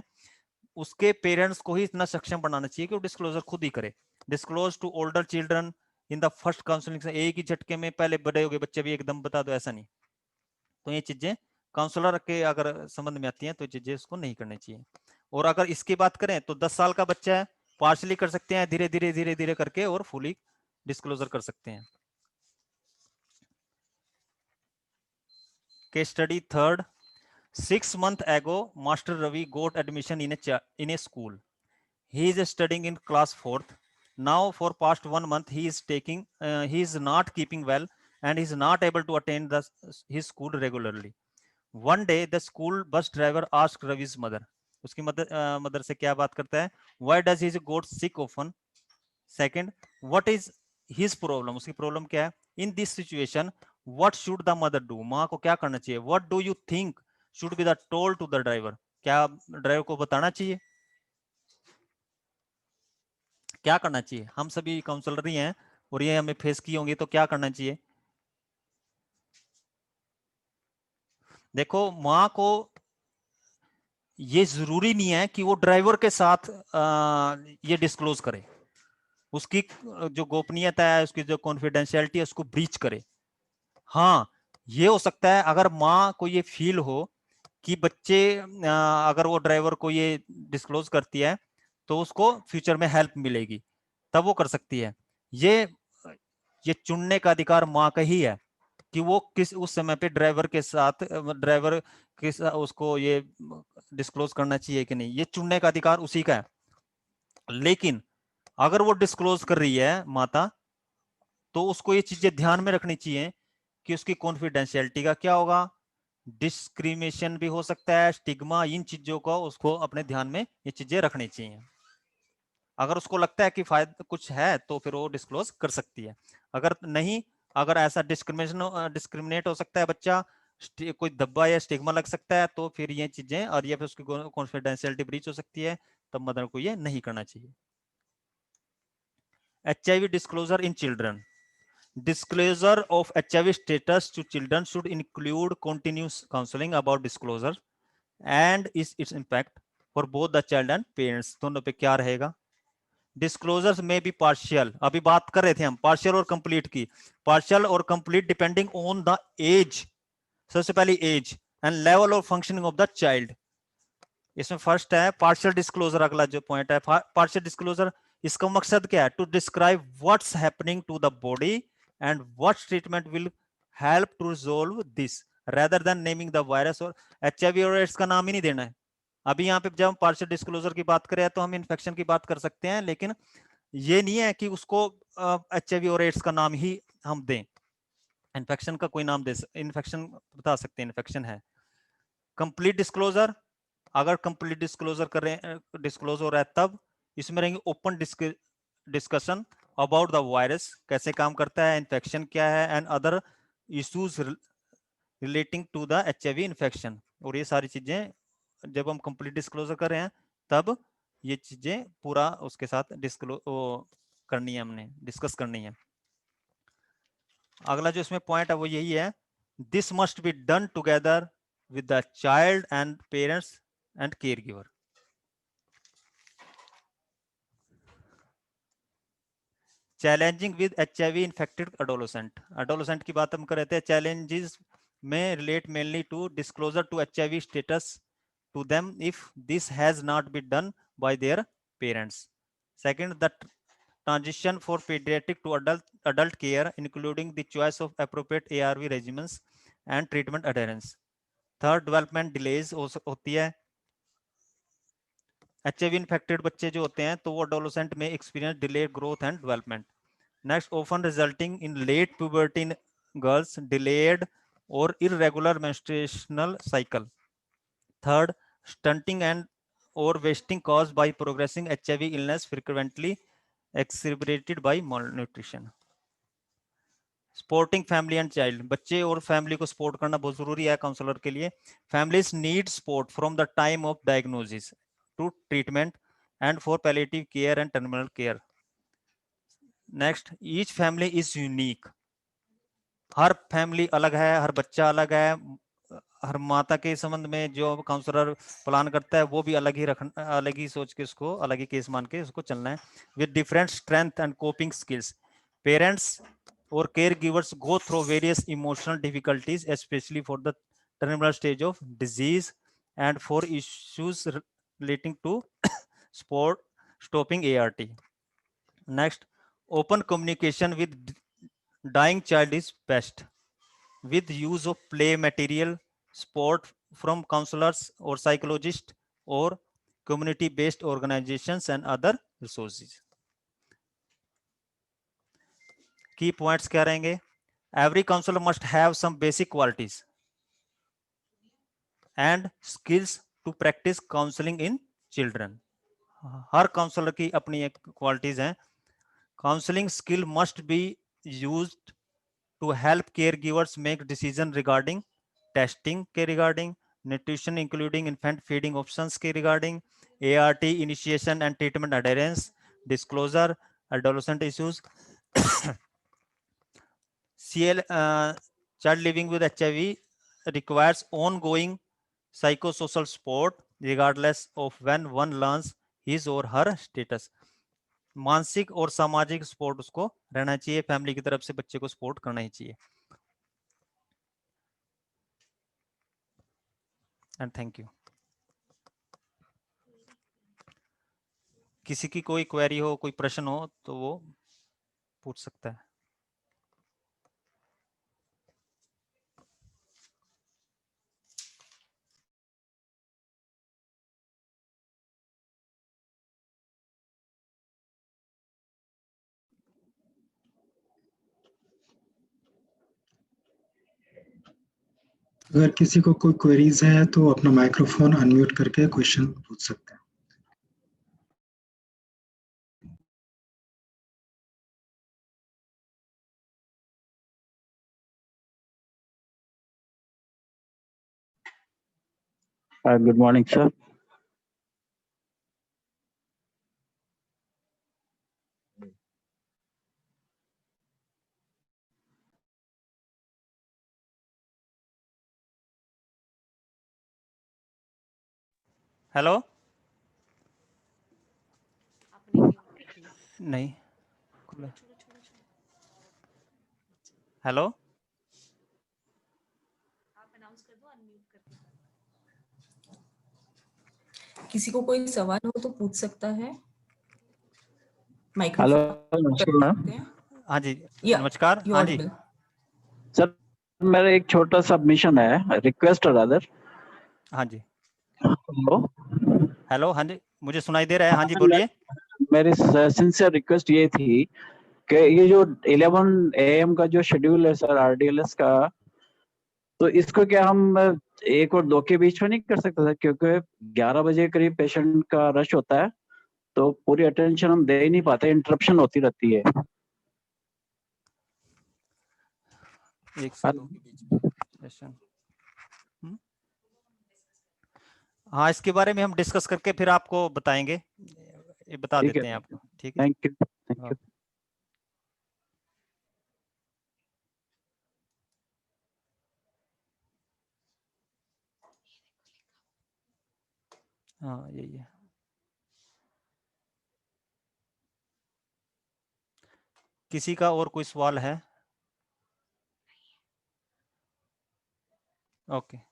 उसके पेरेंट्स को ही इतना सक्षम बनाना चाहिए कि वो डिस्क्लोजर खुद ही करे। Disclose to older children in the first counselling, एक ही झटके में पहले बड़े हो गए बच्चे भी एकदम बता दो, ऐसा नहीं। तो ये चीजें काउंसलर के अगर संबंध में आती हैं तो ये चीजें उसको नहीं करनी चाहिए। और अगर इसकी बात करें तो 10 साल का बच्चा है, पार्शली कर सकते हैं, धीरे धीरे करके, और फुली डिस्क्लोजर कर सकते हैं। Case study third, 6 months ago Master Ravi got admission in a school. He is studying in class 4th. Now for past 1 month he is not keeping well and is not able to attend his school regularly. One day the school bus driver asked Ravi's mother, उसकी mother से क्या बात करता है, why does he got sick often? Second, what is his problem, उसकी problem क्या है? In this situation what should the mother do, माँ को क्या करना चाहिए? What do you think should be the told to the driver, क्या driver को बताना चाहिए, क्या करना चाहिए? हम सभी काउंसलर ही हैं और ये हमें फेस की होंगी, तो क्या करना चाहिए? देखो, माँ को ये जरूरी नहीं है कि वो ड्राइवर के साथ ये डिस्क्लोज करे, उसकी जो गोपनीयता है, उसकी जो कॉन्फिडेंशियलिटी है, उसको ब्रीच करे। हाँ, ये हो सकता है अगर माँ को ये फील हो कि बच्चे अगर वो ड्राइवर को ये डिस्क्लोज करती है तो उसको फ्यूचर में हेल्प मिलेगी, तब वो कर सकती है। ये चुनने का अधिकार माँ का ही है कि वो किस उस समय पे ड्राइवर के साथ उसको ये डिस्क्लोज करना चाहिए कि नहीं, ये चुनने का अधिकार उसी का है। लेकिन अगर वो डिस्क्लोज कर रही है माता, तो उसको ये चीजें ध्यान में रखनी चाहिए कि उसकी कॉन्फिडेंशियलिटी का क्या होगा, डिस्क्रिमिनेशन भी हो सकता है, स्टिग्मा, इन चीजों को उसको अपने ध्यान में ये चीजें रखनी चाहिए। अगर उसको लगता है कि फायदा कुछ है तो फिर वो डिस्क्लोज कर सकती है। अगर नहीं, अगर ऐसा डिस्क्रिमिनेट हो सकता है बच्चा, कोई धब्बा या स्टिग्मा लग सकता है, तो फिर ये चीजें और ये फिर उसकी कॉन्फिडेंशियलिटी ब्रीच हो सकती है, तब मदर को ये नहीं करना चाहिए। HIV disclosure in children. Disclosure of HIV status to children should include continuous counseling about disclosure and its impact for both the child and parents. दोनों पे क्या रहेगा? Disclosures may be partial. अभी बात कर रहे थे हम partial और complete की. Partial और complete depending on the age. सबसे पहली age and level of functioning of the child. इसमें फर्स्ट है पार्शियल डिस्क्लोजर, अगला जो पॉइंट है पार्शियल डिस्क्लोजर, इसका मकसद क्या है? To describe what's happening to the body and what treatment will help to resolve this, rather than naming the virus और HIV और एड्स का नाम ही नहीं देना है। अभी यहाँ पे जब हम पार्शियल डिस्क्लोजर की बात करें तो हम इन्फेक्शन की बात कर सकते हैं, लेकिन ये नहीं है कि उसको HIV और एड्स का नाम ही हम दें। इन्फेक्शन का कोई नाम दे, इन्फेक्शन बता सकते हैं इन्फेक्शन है। कंप्लीट डिस्क्लोजर, अगर कंप्लीट डिस्क्लोजर कर रहे हैं, डिस्क्लोज हो रहा है, तब इसमें रहेंगे open discussion about the virus, कैसे काम करता है, इन्फेक्शन क्या है, and other issues relating to the HIV infection. और ये सारी चीजें जब हम कंप्लीट डिस्क्लोजर कर रहे हैं तब ये चीजें पूरा उसके साथ करनी है, हमने डिस्कस करनी है। अगला जो इसमें पॉइंट है वो यही है, this must be done together with the child and parents and caregiver. Challenging with HIV infected adolescent. Adolescent की बात हम कर रहे थे, challenges may relate mainly to disclosure to HIV status to them if this has not been done by their parents. Second, the transition for pediatric to adult care, including the choice of appropriate ARV regimens and treatment adherence. Third, development delays होती है। HIV infected बच्चे जो होते हैं तो वो adolescent में experience delayed growth and development. Next, often resulting in late puberty in girls, delayed और irregular menstrual cycle. Third, stunting and और wasting caused by progressing HIV illness, frequently accelerated by malnutrition. Supporting family and child, बच्चे और family को support करना बहुत जरूरी है counsellor के लिए। Families need support from the time of diagnosis to treatment and for palliative care and terminal care. Next, each family is unique, हर फैमिली अलग है, हर बच्चा अलग है, हर माता के संबंध में जो काउंसलर प्लान करता है वो भी अलग ही अलग ही सोच के उसको अलग ही केस मान के उसको चलना है। With different strength and coping skills, parents or caregivers go through various emotional difficulties, especially for the terminal stage of disease and for issues relating to sport stopping ART. Next, open communication with dying child is best, with use of play material, support from counselors or psychologists or community based organizations and other resources. Key points क्या रहेंगे? Every counsellor must have some basic qualities and skills to practice counselling in children. हर counsellor की अपनी एक qualities हैं। Counselling skill must be used to help care givers make decision regarding testing के regarding, nutrition including infant feeding options के regarding, ART initiation and treatment adherence, disclosure, adolescent issues, child living with HIV requires ongoing psychosocial support regardless of when one learns his or her status. मानसिक और सामाजिक support उसको रहना चाहिए, family की तरफ से बच्चे को सपोर्ट करना ही चाहिए। And thank you. किसी की कोई क्वेरी हो, कोई प्रश्न हो तो वो पूछ सकता है। अगर किसी को कोई क्वेरीज है तो अपना माइक्रोफोन अनम्यूट करके क्वेश्चन पूछ सकते हैं। Good morning, sir. हेलो, नहीं खुला। हेलो, किसी को कोई सवाल हो तो पूछ सकता है। हेलो, माइक्रोफोन नमस्कार सकते हैं। हाँ जी, Yeah, नमस्कार। you're हाँ जी, audible. सर, मेरा एक छोटा सबमिशन है, रिक्वेस्ट रादर। हाँ जी, हेलो, हेलो, हाँ जी, मुझे सुनाई दे रहा है। हाँ जी, हाँ, बोलिए। मेरी सिंसियर रिक्वेस्ट ये थी कि ये जो 11 AM का जो शेड्यूल है सर RDLS का, तो इसको क्या हम 1 और 2 के बीच में नहीं कर सकते सर? क्योंकि 11 बजे करीब पेशेंट का रश होता है, तो पूरी अटेंशन हम दे ही नहीं पाते, इंटरप्शन होती रहती है। 1 से 2 के बीच में सेशन। हाँ, इसके बारे में हम डिस्कस करके फिर आपको बताएंगे, ये बता ठीक है, देते हैं आपको। ठीक है, थैंक यू। हाँ यही है। किसी का और कोई सवाल है? ओके।